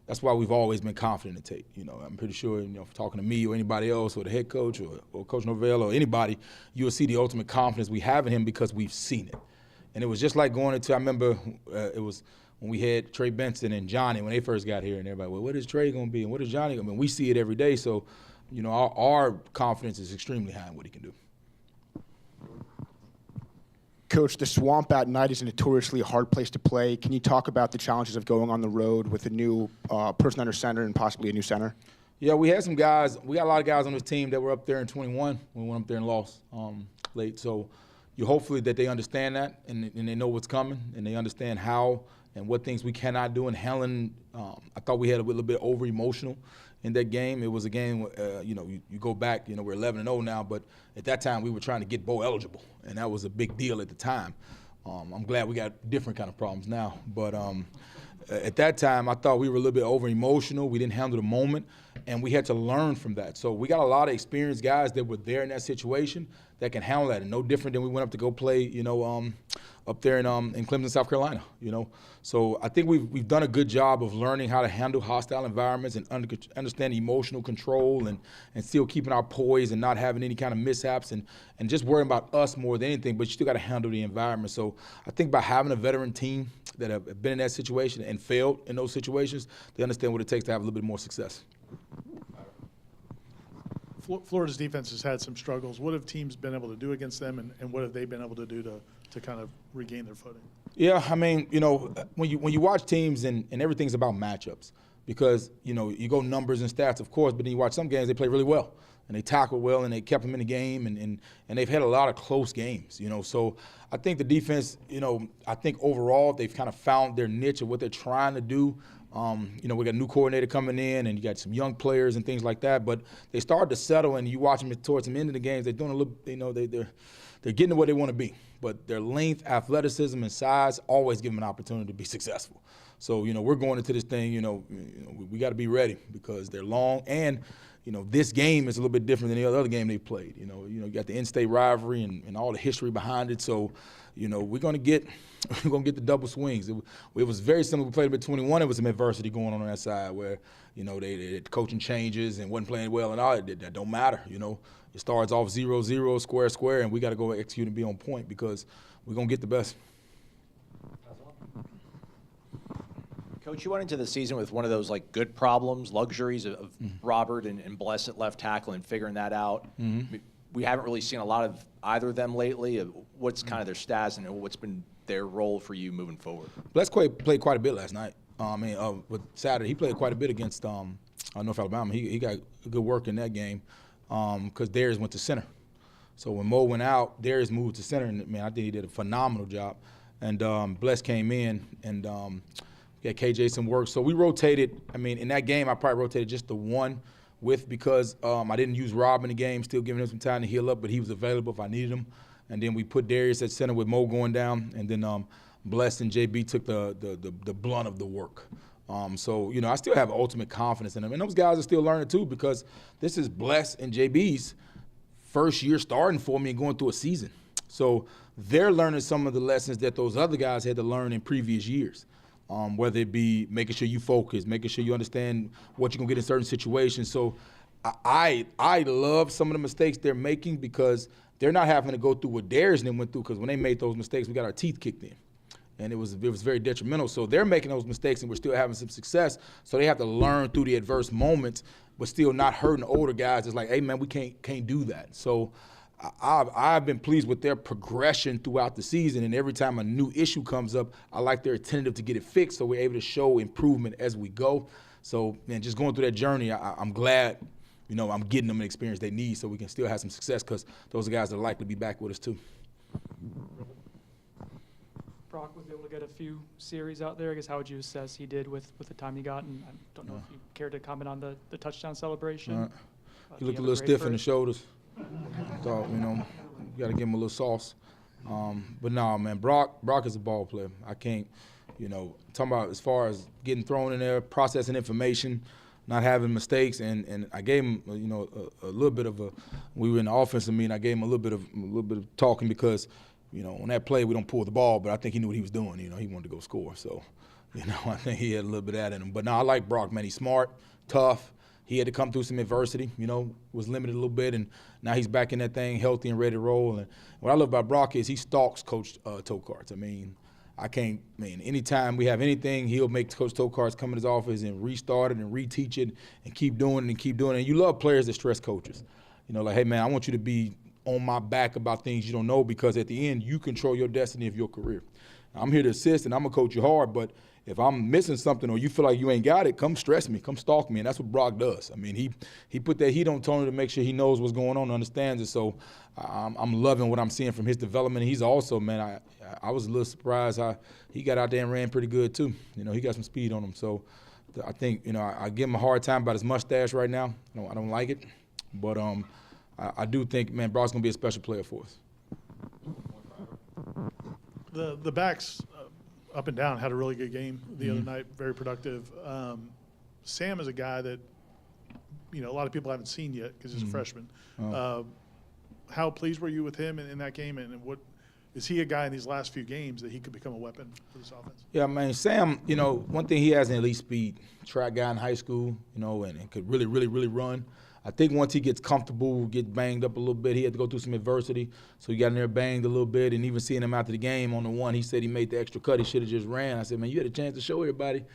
that's why we've always been confident in Tate. You know, I'm pretty sure, you know, talking to me or anybody else or the head coach or Coach Norvell or anybody, you'll see the ultimate confidence we have in him because we've seen it. And it was just like going into, I remember it was when we had Trey Benson and Johnny when they first got here, and everybody, well, what is Trey going to be and what is Johnny going to be? We see it every day. So, you know, our confidence is extremely high in what he can do. Coach, the Swamp at night is a notoriously hard place to play. Can you talk about the challenges of going on the road with a new person under center and possibly a new center? Yeah, we had some guys. We got a lot of guys on this team that were up there in 21 when we went up there and lost late. So you hopefully that they understand that and they know what's coming and they understand how and what things we cannot do. And Helen, I thought we had a little bit over-emotional in that game. It was a game, you know, you go back, you know, we're 11-0 now, but at that time we were trying to get bowl eligible, and that was a big deal at the time. I'm glad we got different kind of problems now, but at that time I thought we were a little bit over-emotional. We didn't handle the moment, and we had to learn from that. So we got a lot of experienced guys that were there in that situation that can handle that, and no different than we went up to go play, you know, up there in Clemson, South Carolina, you know. So I think we've done a good job of learning how to handle hostile environments and understand emotional control and still keeping our poise and not having any kind of mishaps and just worrying about us more than anything, but you still got to handle the environment. So I think by having a veteran team that have been in that situation and failed in those situations, they understand what it takes to have a little bit more success. Florida's defense has had some struggles. What have teams been able to do against them, and what have they been able to do to kind of regain their footing? Yeah, I mean, you know, when you watch teams and everything's about matchups, because, you know, you go numbers and stats, of course, but then you watch some games, they play really well, and they tackle well, and they kept them in the game, and they've had a lot of close games, you know. So I think the defense, you know, I think overall they've kind of found their niche of what they're trying to do. You know, we got a new coordinator coming in, and you got some young players and things like that. But they started to settle, and you watch them towards the end of the games. They're doing a little, you know, they're getting to where they want to be. But their length, athleticism, and size always give them an opportunity to be successful. So, you know, we're going into this thing, you know we got to be ready because they're long. And, this game is a little bit different than the other game they played. You got the in-state rivalry and all the history behind it. So, we're gonna get the double swings. It was very similar. We played them at 21. It was some adversity going on that side where, they coaching changes and wasn't playing well and all that don't matter. It starts off 0-0, square, and we got to go execute and be on point because we're gonna get the best. Coach, you went into the season with one of those like good problems, luxuries of Robert and Bless at left tackle and figuring that out. We haven't really seen a lot of either of them lately. What's kind of their stats and what's been their role for you moving forward? Bless played quite a bit last night. With Saturday, he played quite a bit against North Alabama. He got good work in that game because Darius went to center. So when Mo went out, Darius moved to center, and I think he did a phenomenal job. And Bless came in and got KJ some work. So we rotated. In that game, I probably rotated just the one because I didn't use Rob in the game, still giving him some time to heal up, but he was available if I needed him. And then we put Darius at center with Mo going down, and then Bless and JB took the blunt of the work. So I still have ultimate confidence in them. And those guys are still learning too because this is Bless and JB's first year starting for me and going through a season. So they're learning some of the lessons that those other guys had to learn in previous years. Whether it be making sure you focus, making sure you understand what you're going to get in certain situations. So I love some of the mistakes they're making because they're not having to go through what Darius and them went through because when they made those mistakes, we got our teeth kicked in. And it was very detrimental. So they're making those mistakes and we're still having some success. So they have to learn through the adverse moments but still not hurting older guys. It's like, hey, man, we can't do that. So I've been pleased with their progression throughout the season, and every time a new issue comes up, I like they're attentive to get it fixed so we're able to show improvement as we go. So, man, just going through that journey, I'm glad, I'm getting them the experience they need so we can still have some success because those are guys that are likely to be back with us too. Brock was able to get a few series out there. I guess how would you assess he did with the time he got? And I don't know if you care to comment on the touchdown celebration. He looked a little stiff in the shoulders. Thought, you got to give him a little sauce. But no, man, Brock is a ball player. I can't, talking about as far as getting thrown in there, processing information, not having mistakes, and I gave him, a little bit of we were in the offensive meeting, I gave him a little bit of talking because, on that play we don't pull the ball, but I think he knew what he was doing. He wanted to go score. So, I think he had a little bit of that in him. But no, I like Brock, man. He's smart, tough. He had to come through some adversity, was limited a little bit, and now he's back in that thing, healthy and ready to roll. And what I love about Brock is he stalks Coach Tokarz. Anytime we have anything, he'll make Coach Tokarz come in his office and restart it and reteach it and keep doing it and keep doing it. And you love players that stress coaches. Like, hey, man, I want you to be on my back about things you don't know because at the end, you control your destiny of your career. I'm here to assist, and I'm going to coach you hard, but if I'm missing something or you feel like you ain't got it, come stress me, come stalk me, and that's what Brock does. He put that heat on Tony to make sure he knows what's going on and understands it. So I'm loving what I'm seeing from his development. He's also, man, I was a little surprised how he got out there and ran pretty good too. He got some speed on him. So I think, I give him a hard time about his mustache right now. I don't like it, but I do think, man, Brock's gonna be a special player for us. The backs up and down had a really good game the other night, very productive. Sam is a guy that, a lot of people haven't seen yet because he's a freshman. How pleased were you with him in that game, and what is he a guy in these last few games that he could become a weapon for this offense? Yeah, man, Sam, one thing he has an elite speed, track guy in high school, and could really, really, really run. I think once he gets comfortable, gets banged up a little bit, he had to go through some adversity. So he got in there banged a little bit, and even seeing him after the game on the one, he said he made the extra cut. He should have just ran. I said, man, you had a chance to show everybody,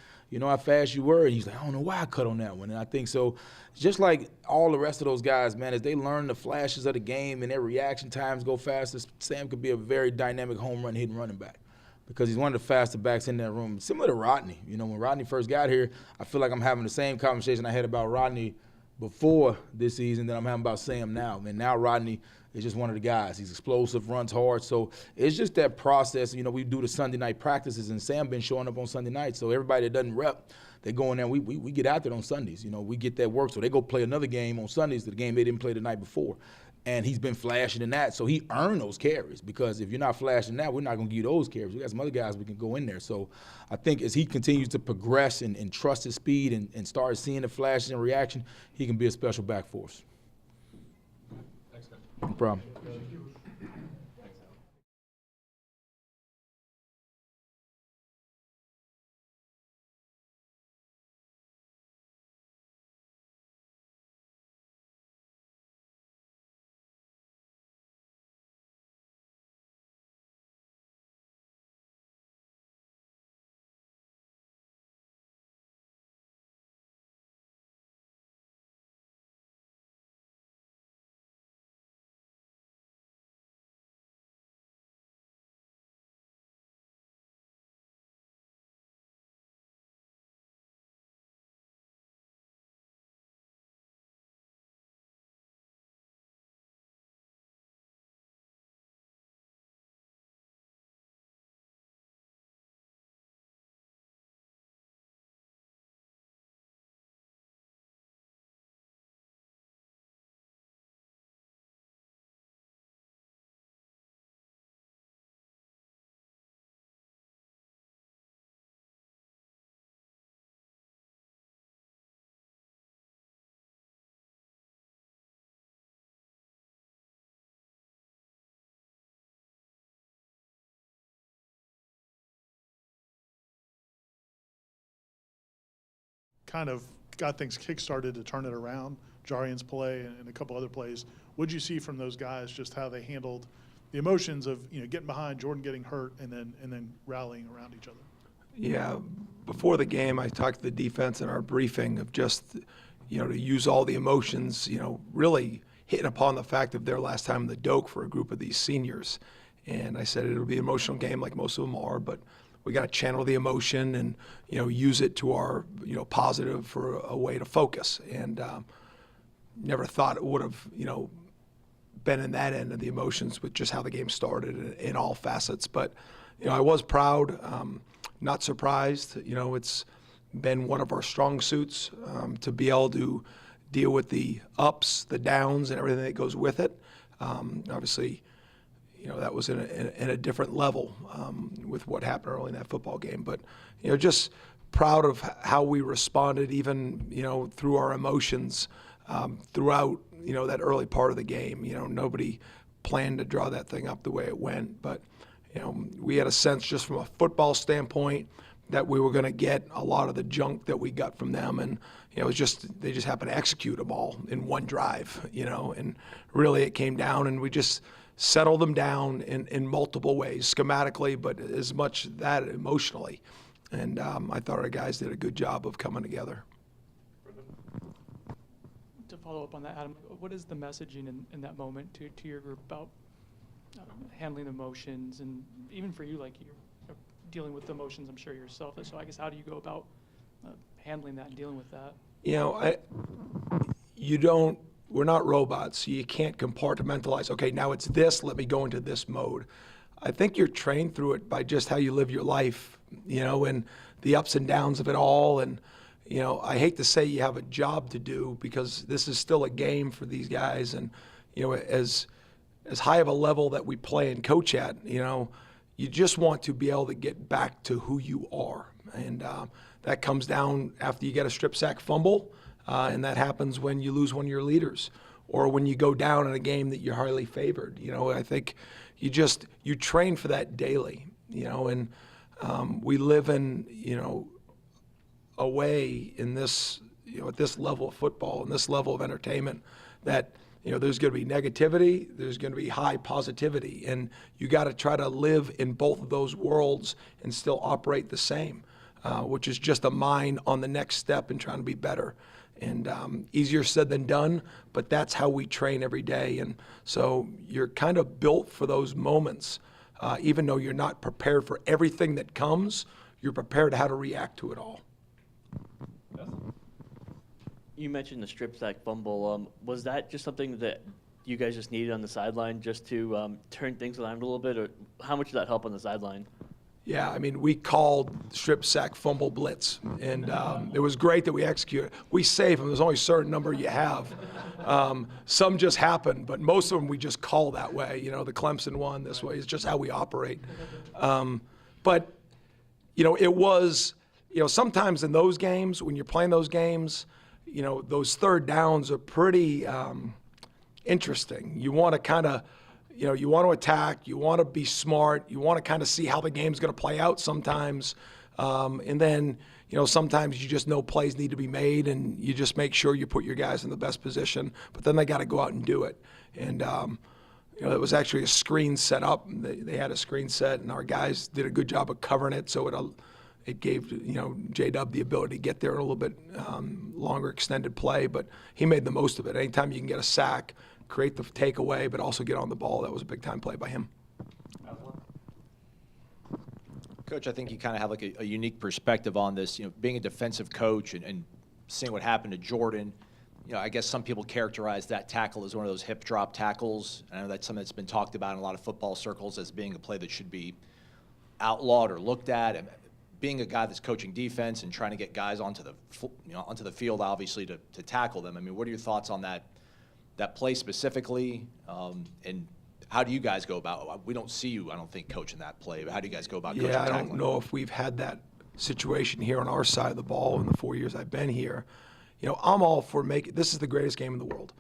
how fast you were. And he's like, I don't know why I cut on that one. And I think so, just like all the rest of those guys, man, as they learn the flashes of the game and their reaction times go faster, Sam could be a very dynamic home run hitting running back because he's one of the faster backs in that room. Similar to Rodney. When Rodney first got here, I feel like I'm having the same conversation I had about Rodney before this season that I'm having about Sam now. And now Rodney is just one of the guys. He's explosive, runs hard. So it's just that process. We do the Sunday night practices, and Sam been showing up on Sunday nights. So everybody that doesn't rep, they go in there. We get out there on Sundays. We get that work. So they go play another game on Sundays, the game they didn't play the night before. And he's been flashing in that, so he earned those carries, because if you're not flashing that, we're not going to give you those carries. We got some other guys we can go in there. So I think as he continues to progress and trust his speed and start seeing the flashes and reaction, he can be a special back for us. Thanks, man. No problem. Kind of got things kick-started to turn it around, Jarian's play and a couple other plays. What'd you see from those guys, just how they handled the emotions of, you know, getting behind, Jordan getting hurt, and then rallying around each other? Yeah, before the game, I talked to the defense in our briefing of just, you know, to use all the emotions, you know, really hitting upon the fact of their last time in the Doak for a group of these seniors. And I said it'll be an emotional game like most of them are, but we got to channel the emotion and, you know, use it to our, you know, positive for a way to focus. And never thought it would have, you know, been in that end of the emotions with just how the game started in all facets. But, you know, I was proud, not surprised. You know, it's been one of our strong suits to be able to deal with the ups, the downs, and everything that goes with it. Obviously, you know, that was in a different level with what happened early in that football game. But, you know, just proud of how we responded even, you know, through our emotions throughout, you know, that early part of the game. You know, nobody planned to draw that thing up the way it went. But, you know, we had a sense just from a football standpoint that we were going to get a lot of the junk that we got from them. And, you know, it was just, they just happened to execute them all in one drive, you know, and really it came down and we just settled them down in multiple ways, schematically, but as much that emotionally. And I thought our guys did a good job of coming together. To follow up on that, Adam, what is the messaging in that moment to your group about handling emotions, and even for you, like you're dealing with the emotions, I'm sure yourself. So I guess how do you go about handling that and dealing with that? You know, we're not robots, so you can't compartmentalize, okay, now it's this, let me go into this mode. I think you're trained through it by just how you live your life, you know, and the ups and downs of it all. And, you know, I hate to say you have a job to do because this is still a game for these guys. And, you know, as high of a level that we play and coach at, you know, you just want to be able to get back to who you are. And that comes down after you get a strip sack fumble. And that happens when you lose one of your leaders or when you go down in a game that you're highly favored. You know, I think you train for that daily, you know, and we live in, you know, a way in this, you know, at this level of football and this level of entertainment that, you know, there's going to be negativity, there's going to be high positivity, and you got to try to live in both of those worlds and still operate the same, which is just a mind on the next step and trying to be better. And easier said than done, but that's how we train every day. And so you're kind of built for those moments, even though you're not prepared for everything that comes, you're prepared how to react to it all. You mentioned the strip sack fumble. Was that just something that you guys just needed on the sideline just to turn things around a little bit, or how much did that help on the sideline? Yeah, I mean, we called strip sack fumble blitz, and it was great that we executed. We save them. There's only a certain number you have. Some just happen, but most of them we just call that way. You know, the Clemson one this way. It's just how we operate. But, you know, it was, you know, sometimes in those games, when you're playing those games, you know, those third downs are pretty interesting. You want to kind of, you know, you want to attack, you want to be smart, you want to kind of see how the game's going to play out sometimes. And then, you know, sometimes you just know plays need to be made and you just make sure you put your guys in the best position, but then they got to go out and do it. And, you know, it was actually a screen set up. They had a screen set and our guys did a good job of covering it. So it gave, you know, J-Dub the ability to get there in a little bit longer extended play, but he made the most of it. Anytime you can get a sack, create the takeaway, but also get on the ball. That was a big-time play by him. Coach, I think you kind of have like a unique perspective on this, you know, being a defensive coach and seeing what happened to Jordan. You know, I guess some people characterize that tackle as one of those hip drop tackles. I know that's something that's been talked about in a lot of football circles as being a play that should be outlawed or looked at. And being a guy that's coaching defense and trying to get guys onto the field, obviously, to tackle them. I mean, what are your thoughts on that play specifically, and how do you guys go about? We don't see you, I don't think, coaching that play. But how do you guys go about coaching tackling? Yeah, I don't know if we've had that situation here on our side of the ball in the 4 years I've been here. You know, I'm all for making this is the greatest game in the world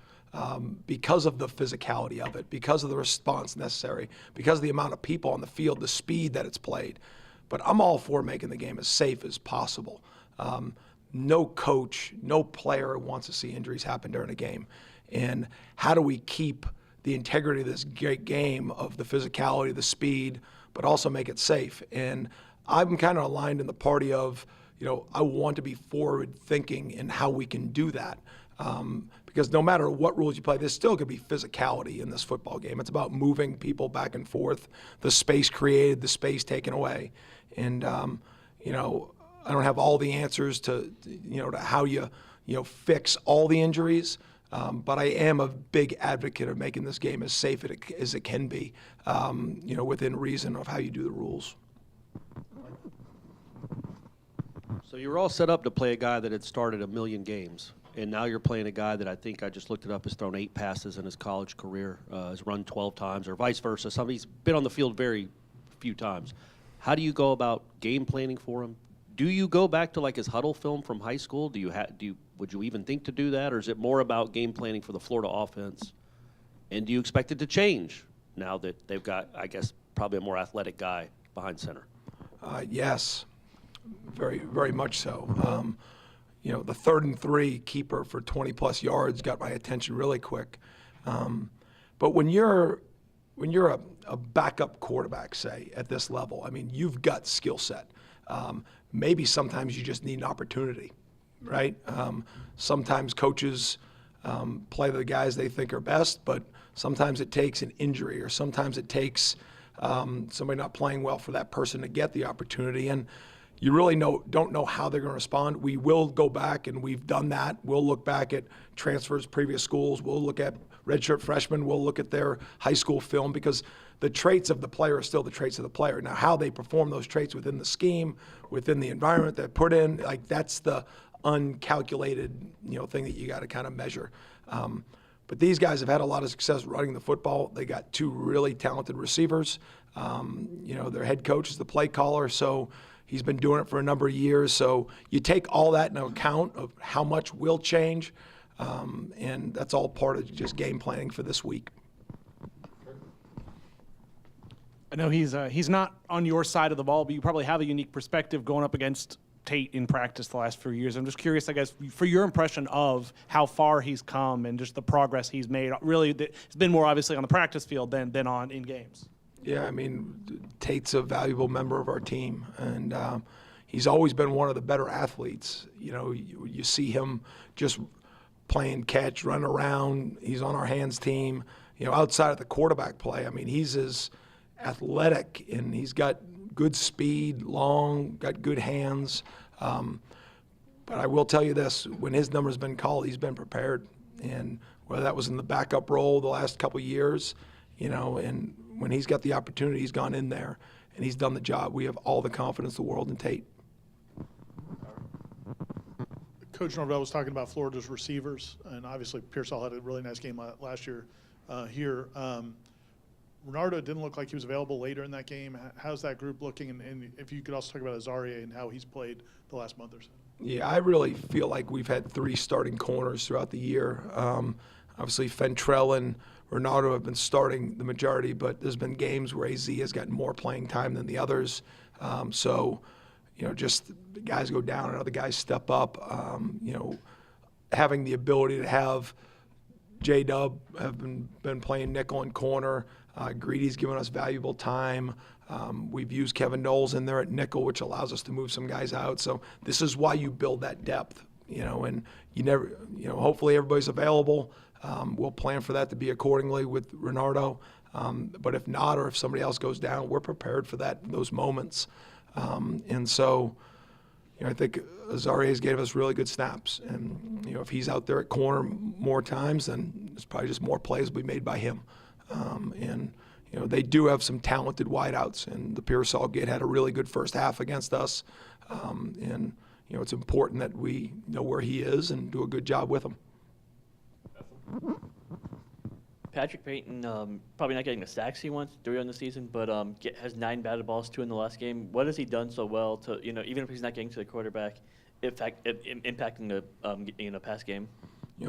because of the physicality of it, because of the response necessary, because of the amount of people on the field, the speed that it's played. But I'm all for making the game as safe as possible. No coach, no player wants to see injuries happen during a game. And how do we keep the integrity of this great game of the physicality, the speed, but also make it safe? And I'm kind of aligned in the party of, you know, I want to be forward thinking in how we can do that. Because no matter what rules you play, there's still going to be physicality in this football game. It's about moving people back and forth, the space created, the space taken away. And, you know, I don't have all the answers to, you know, to how you fix all the injuries. But I am a big advocate of making this game as safe as it can be, you know, within reason of how you do the rules. So you were all set up to play a guy that had started 1 million games, and now you're playing a guy that I think I just looked it up has thrown 8 passes in his college career, has run 12 times, or vice versa. Somebody's been on the field very few times. How do you go about game planning for him? Do you go back to like his huddle film from high school? Would you even think to do that, or is it more about game planning for the Florida offense? And do you expect it to change now that they've got, I guess, probably a more athletic guy behind center? Yes, very, very much so. You know, the 3rd and 3 keeper for 20-plus yards got my attention really quick. But when you're a backup quarterback, say, at this level, I mean, you've got skill set. Maybe sometimes you just need an opportunity, right? Sometimes coaches play the guys they think are best, but sometimes it takes an injury or sometimes it takes somebody not playing well for that person to get the opportunity. And you really don't know how they're going to respond. We will go back, and we've done that. We'll look back at transfers, previous schools. We'll look at redshirt freshmen. We'll look at their high school film because the traits of the player are still the traits of the player. Now, how they perform those traits within the scheme, within the environment they're put in, like that's the uncalculated, you know, thing that you got to kind of measure. But these guys have had a lot of success running the football. They got 2 really talented receivers. You know, their head coach is the play caller, so he's been doing it for a number of years. So you take all that into account of how much will change, and that's all part of just game planning for this week. I know he's not on your side of the ball, but you probably have a unique perspective going up against Tate in practice the last few years. I'm just curious, I guess, for your impression of how far he's come and just the progress he's made. Really, it's been more obviously on the practice field than on in games. Yeah, I mean, Tate's a valuable member of our team, and he's always been one of the better athletes. You know, you see him just playing catch, running around. He's on our hands team. You know, outside of the quarterback play, I mean, he's as athletic, and he's got good speed, long, got good hands. But I will tell you this, when his number's been called, he's been prepared. And whether that was in the backup role the last couple of years, you know, and when he's got the opportunity, he's gone in there. and he's done the job. We have all the confidence in the world in Tate. Coach Norvell was talking about Florida's receivers, and obviously Pearsall had a really nice game last year here. Renardo didn't look like he was available later in that game. How's that group looking? And if you could also talk about Azaria and how he's played the last month or so. Yeah, I really feel like we've had 3 starting corners throughout the year. Obviously, Fentrell and Renardo have been starting the majority, but there's been games where AZ has gotten more playing time than the others. So, just the guys go down and other guys step up. Having the ability to have J-Dub have been playing nickel and corner. Greedy's given us valuable time. We've used Kevin Knowles in there at nickel, which allows us to move some guys out. So this is why you build that depth, and you never, hopefully everybody's available. We'll plan for that to be accordingly with Renardo. But if not, or if somebody else goes down, we're prepared for those moments. And so, I think Azaria's gave us really good snaps. And, if he's out there at corner more times, then it's probably just more plays will be made by him. And they do have some talented wideouts, and the Pearsall kid had a really good first half against us. And it's important that we know where he is and do a good job with him. Patrick Payton, probably not getting the sacks he wants during the season, but has 9 batted balls, 2 in the last game. What has he done so well to, even if he's not getting to the quarterback, impacting the pass game?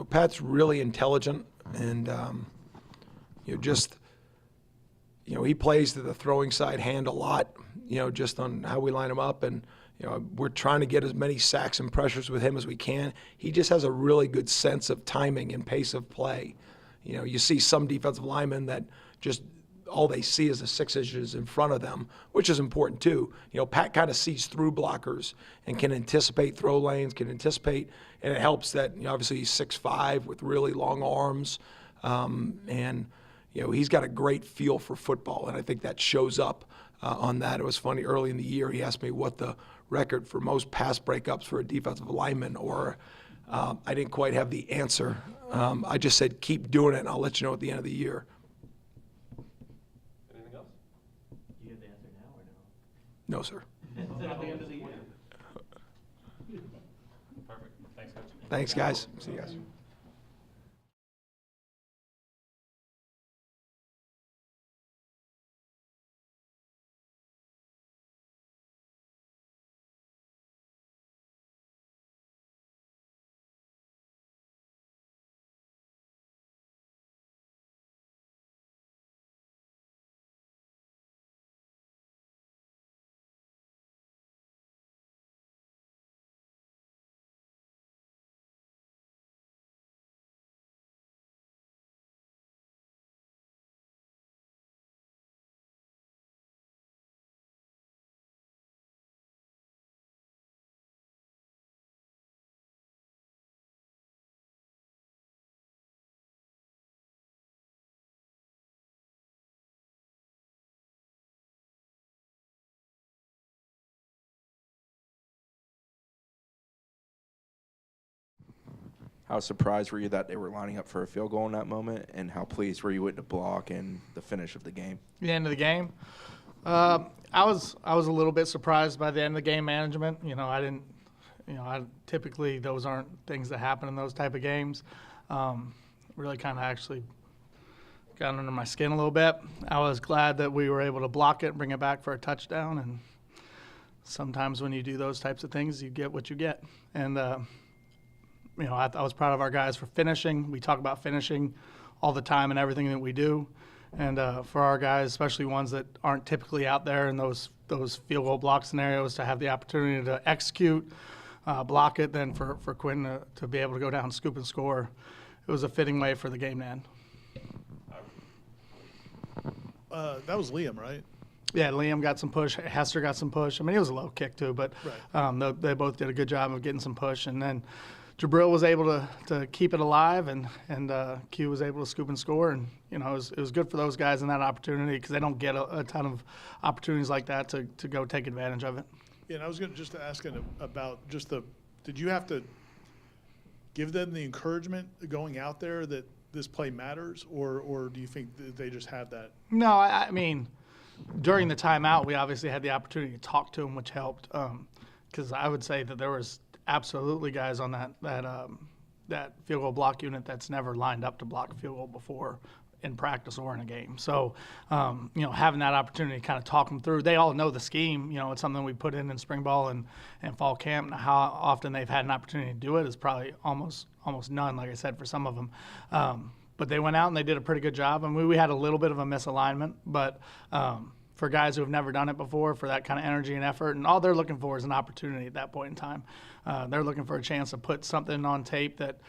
Pat's really intelligent, and he plays to the throwing side hand a lot. Just on how we line him up, and we're trying to get as many sacks and pressures with him as we can. He just has a really good sense of timing and pace of play. You see some defensive linemen that just all they see is the 6 inches in front of them, which is important too. Pat kind of sees through blockers and can anticipate throw lanes, and it helps that obviously he's 6'5" with really long arms, and he's got a great feel for football, and I think that shows up on that. It was funny, early in the year he asked me what the record for most pass breakups for a defensive lineman, or I didn't quite have the answer. I just said, keep doing it, and I'll let you know at the end of the year. Anything else? You have the answer now or no? No, sir. At the end of the year. Perfect. Thanks, Coach. Thanks, guys. See you guys. How surprised were you that they were lining up for a field goal in that moment, and how pleased were you with the block and the finish of the game? The end of the game, I was a little bit surprised by the end of the game management. I typically those aren't things that happen in those type of games. Really kind of actually got under my skin a little bit. I was glad that we were able to block it and bring it back for a touchdown. And sometimes when you do those types of things, you get what you get. And I was proud of our guys for finishing. We talk about finishing all the time in everything that we do. And for our guys, especially ones that aren't typically out there in those field goal block scenarios, to have the opportunity to execute, block it, then for Quinn to be able to go down, scoop and score, it was a fitting way for the game to end. That was Liam, right? Yeah, Liam got some push. Hester got some push. I mean, it was a low kick too, but they both did a good job of getting some push. And then Jabril was able to keep it alive, and Q was able to scoop and score. And, it was good for those guys in that opportunity, because they don't get a ton of opportunities like that to go take advantage of it. Yeah, and I was going to just ask about did you have to give them the encouragement going out there that this play matters, or do you think that they just had that? No, I mean, during the timeout, we obviously had the opportunity to talk to him, which helped. Because I would say that there was absolutely guys on that field goal block unit that's never lined up to block a field goal before in practice or in a game. So, having that opportunity to kind of talk them through, they all know the scheme. It's something we put in spring ball and fall camp. Now, how often they've had an opportunity to do it is probably almost none, like I said, for some of them. But they went out and they did a pretty good job. And we had a little bit of a misalignment, but for guys who have never done it before, for that kind of energy and effort, and all they're looking for is an opportunity at that point in time. They're looking for a chance to put something on tape that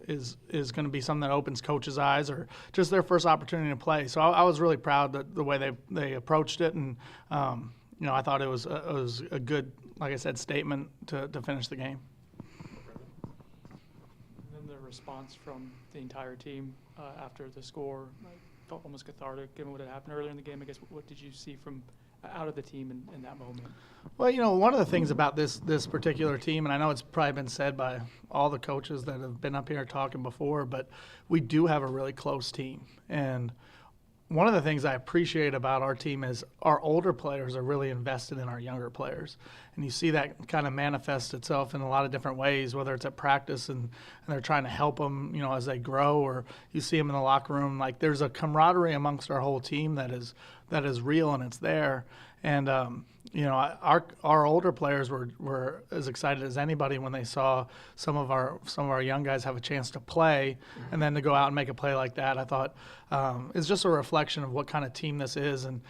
is going to be something that opens coaches' eyes, or just their first opportunity to play. So I was really proud that the way they approached it, and I thought it was a good, like I said, statement to finish the game. And then the response from the entire team after the score, felt almost cathartic given what had happened earlier in the game. I guess what did you see from out of the team in that moment? Well, one of the things about this particular team, and I know it's probably been said by all the coaches that have been up here talking before, but we do have a really close team. And one of the things I appreciate about our team is our older players are really invested in our younger players. And you see that kind of manifest itself in a lot of different ways, whether it's at practice and they're trying to help them, as they grow, or you see them in the locker room. Like, there's a camaraderie amongst our whole team that is real, and it's there. And, our older players were as excited as anybody when they saw some of our young guys have a chance to play, and then to go out and make a play like that. I thought it's just a reflection of what kind of team this is, and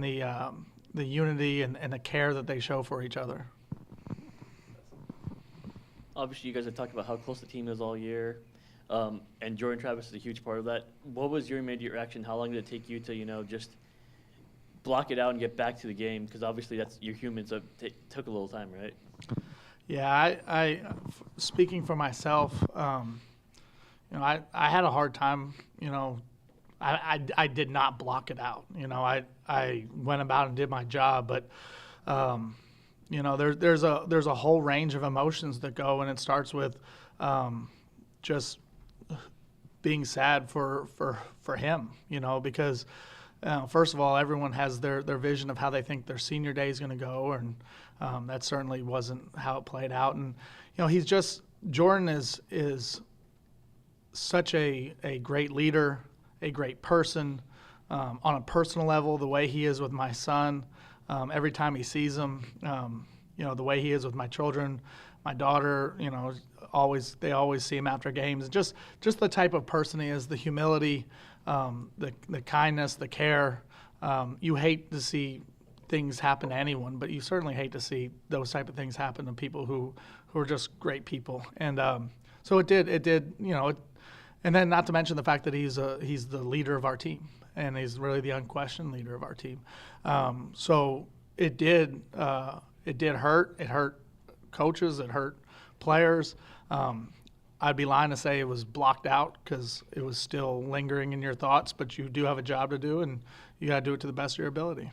the unity and the care that they show for each other. Obviously, you guys have talked about how close the team is all year, and Jordan Travis is a huge part of that. What was your immediate reaction? How long did it take you to, just block it out and get back to the game? Because obviously you're human, so it took a little time, right? Yeah, I speaking for myself, I had a hard time. I did not block it out. I went about and did my job, but there's a whole range of emotions that go, and it starts with just being sad for him. Because first of all, everyone has their vision of how they think their senior day is going to go, and that certainly wasn't how it played out. And Jordan is such a great leader, a great person. On a personal level, the way he is with my son, every time he sees him, the way he is with my children, my daughter, they always see him after games. Just the type of person he is, the humility, the kindness, the care. You hate to see things happen to anyone, but you certainly hate to see those type of things happen to people who are just great people. And so it did, and then not to mention the fact that he's the leader of our team, and he's really the unquestioned leader of our team. So it did hurt. It hurt coaches. It hurt players. I'd be lying to say it was blocked out, because it was still lingering in your thoughts, but you do have a job to do, and you got to do it to the best of your ability.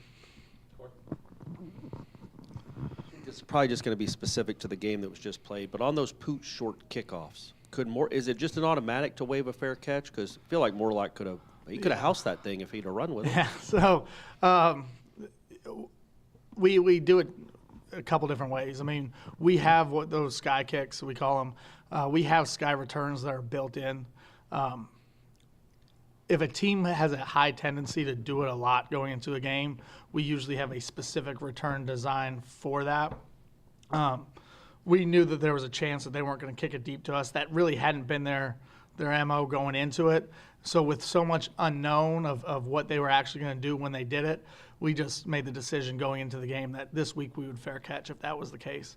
It's probably just going to be specific to the game that was just played, but on those Pooch short kickoffs, is it just an automatic to wave a fair catch? Because I feel like Morlock could have housed that thing if he'd have run with it. Yeah, so we do it a couple different ways. I mean, we have what those sky kicks, we call them. We have sky returns that are built in. If a team has a high tendency to do it a lot going into a game, we usually have a specific return design for that. We knew that there was a chance that they weren't going to kick it deep to us. That really hadn't been their MO going into it. So with so much unknown of what they were actually going to do when they did it, we just made the decision going into the game that this week we would fair catch if that was the case.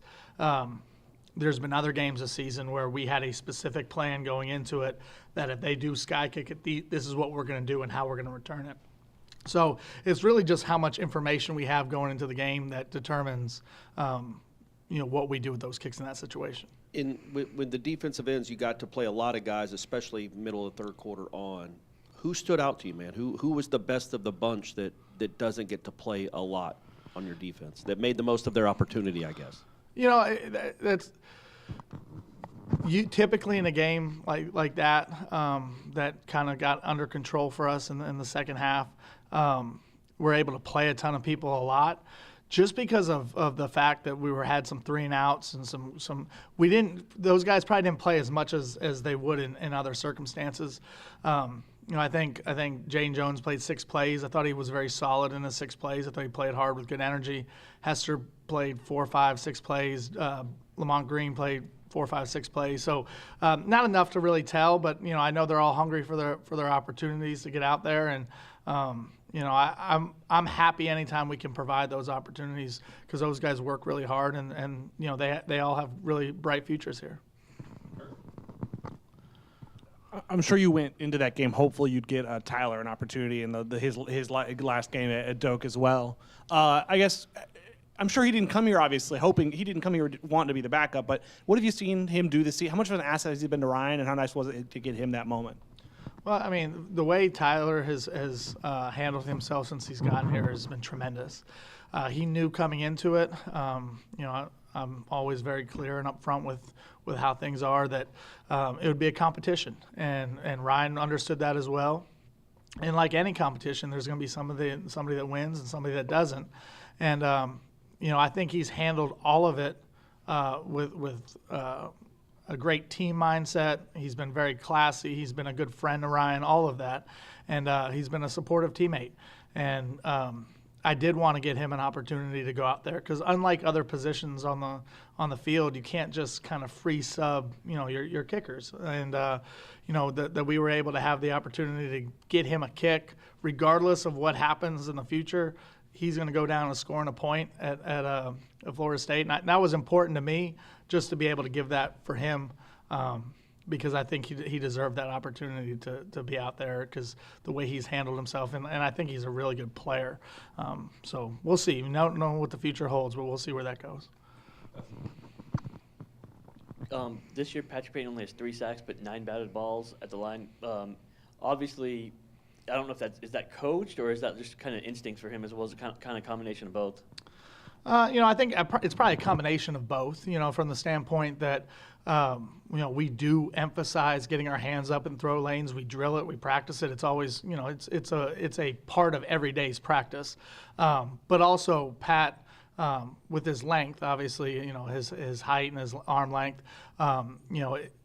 There's been other games this season where we had a specific plan going into it that if they do sky kick it deep, this is what we're going to do and how we're going to return it. So it's really just how much information we have going into the game that determines what we do with those kicks in that situation. With the defensive ends, you got to play a lot of guys, especially middle of the third quarter on. Who stood out to you, man? Who was the best of the bunch that doesn't get to play a lot on your defense, that made the most of their opportunity, I guess? That's You typically in a game like that, that kind of got under control for us in the second half, we're able to play a ton of people a lot, just because of the fact that we had some 3 and outs and some we didn't, those guys probably didn't play as much as they would in other circumstances. I think Jane Jones played 6 plays. I thought he was very solid in his 6 plays. I thought he played hard with good energy. Hester played 4, 5, 6 plays. Lamont Green played 4, 5, 6 plays. So not enough to really tell, but I know they're all hungry for their opportunities to get out there, and I'm happy anytime we can provide those opportunities, because those guys work really hard, and they all have really bright futures here. I'm sure you went into that game hopefully you'd get Tyler an opportunity in his last game at Doak as well. I guess I'm sure he didn't come here obviously hoping, he didn't come here wanting to be the backup, but what have you seen him do this season? How much of an asset has he been to Ryan, and how nice was it to get him that moment? Well, I mean, the way Tyler has handled himself since he's gotten here has been tremendous. He knew coming into it, I'm always very clear and upfront with how things are, that it would be a competition, and Ryan understood that as well. And like any competition, there's going to be somebody that wins and somebody that doesn't. And I think he's handled all of it with a great team mindset. He's been very classy. He's been a good friend to Ryan, all of that. And he's been a supportive teammate. And I did want to get him an opportunity to go out there, because unlike other positions on the field, you can't just kind of free sub, your kickers. And, that we were able to have the opportunity to get him a kick, regardless of what happens in the future. He's going to go down and scoring a point at Florida State. And that was important to me, just to be able to give that for him, because I think he deserved that opportunity to be out there, because the way he's handled himself. And I think he's a really good player. So we'll see. We don't know what the future holds, but we'll see where that goes. This year, Patrick Payne only has 3 sacks, but 9 batted balls at the line. Obviously, I don't know if is that coached, or is that just kind of instincts for him, as well as a kind of combination of both? I think it's probably a combination of both, from the standpoint that, we do emphasize getting our hands up in throw lanes. We drill it, we practice it. It's always, it's a part of every day's practice. But also Pat, with his length, obviously, his height and his arm length,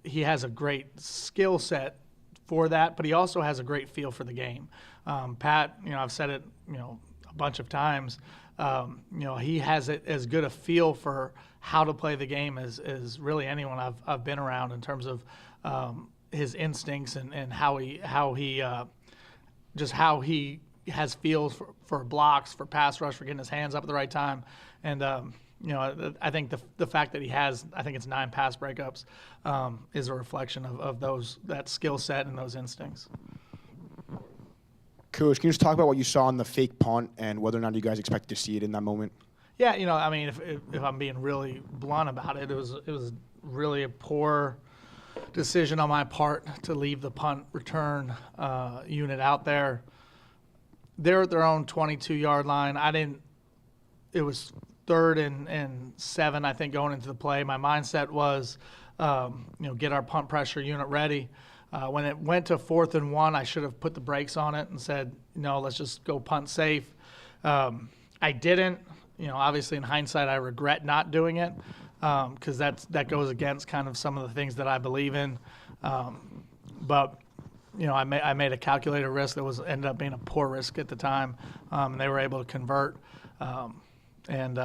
he has a great skill set for that, but he also has a great feel for the game. Pat, I've said it, a bunch of times, he has as good a feel for how to play the game as really anyone I've been around, in terms of his instincts and how he has feels for blocks, for pass rush, for getting his hands up at the right time. And, I think the fact that he has, I think it's 9 pass breakups, is a reflection of that skill set and those instincts. Coach, can you just talk about what you saw on the fake punt and whether or not you guys expected to see it in that moment? Yeah, if I'm being really blunt about it, it was really a poor decision on my part to leave the punt return unit out there. They're at their own 22-yard line. It was 3rd and 7, I think, going into the play. My mindset was, get our punt pressure unit ready. When it went to 4th and 1, I should have put the brakes on it and said, no, let's just go punt safe. I didn't. Obviously in hindsight, I regret not doing it, because that goes against kind of some of the things that I believe in. But I made a calculated risk that ended up being a poor risk at the time, and they were able to convert. And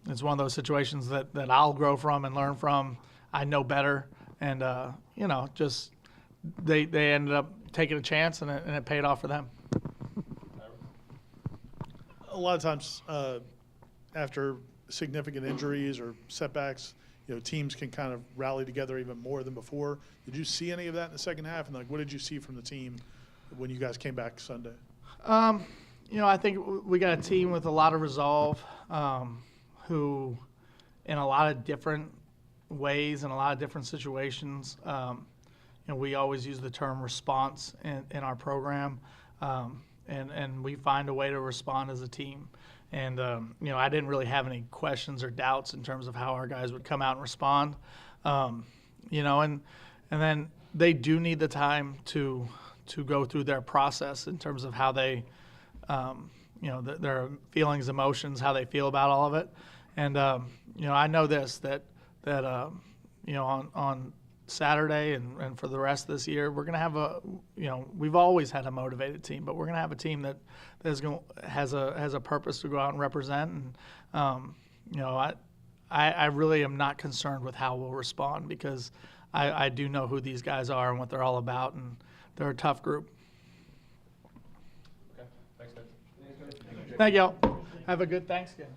it's one of those situations that I'll grow from and learn from. I know better, and just they ended up taking a chance, and it paid off for them. A lot of times, after significant injuries or setbacks, teams can kind of rally together even more than before. Did you see any of that in the second half? And what did you see from the team when you guys came back Sunday? I think we got a team with a lot of resolve, who, in a lot of different ways, in a lot of different situations, we always use the term response in our program, and we find a way to respond as a team. And, I didn't really have any questions or doubts in terms of how our guys would come out and respond. you know, and then they do need the time to go through their process in terms of how they, you know, their feelings, emotions, how they feel about all of it. And, you know, I know this, that you know, on Saturday and for the rest of this year, we're going to have you know, we've always had a motivated team, but we're going to have a team that has a purpose to go out and represent. And, you know, I really am not concerned with how we'll respond, because I do know who these guys are and what they're all about, and they're a tough group. Okay, thanks, guys. Thank y'all. Have a good Thanksgiving.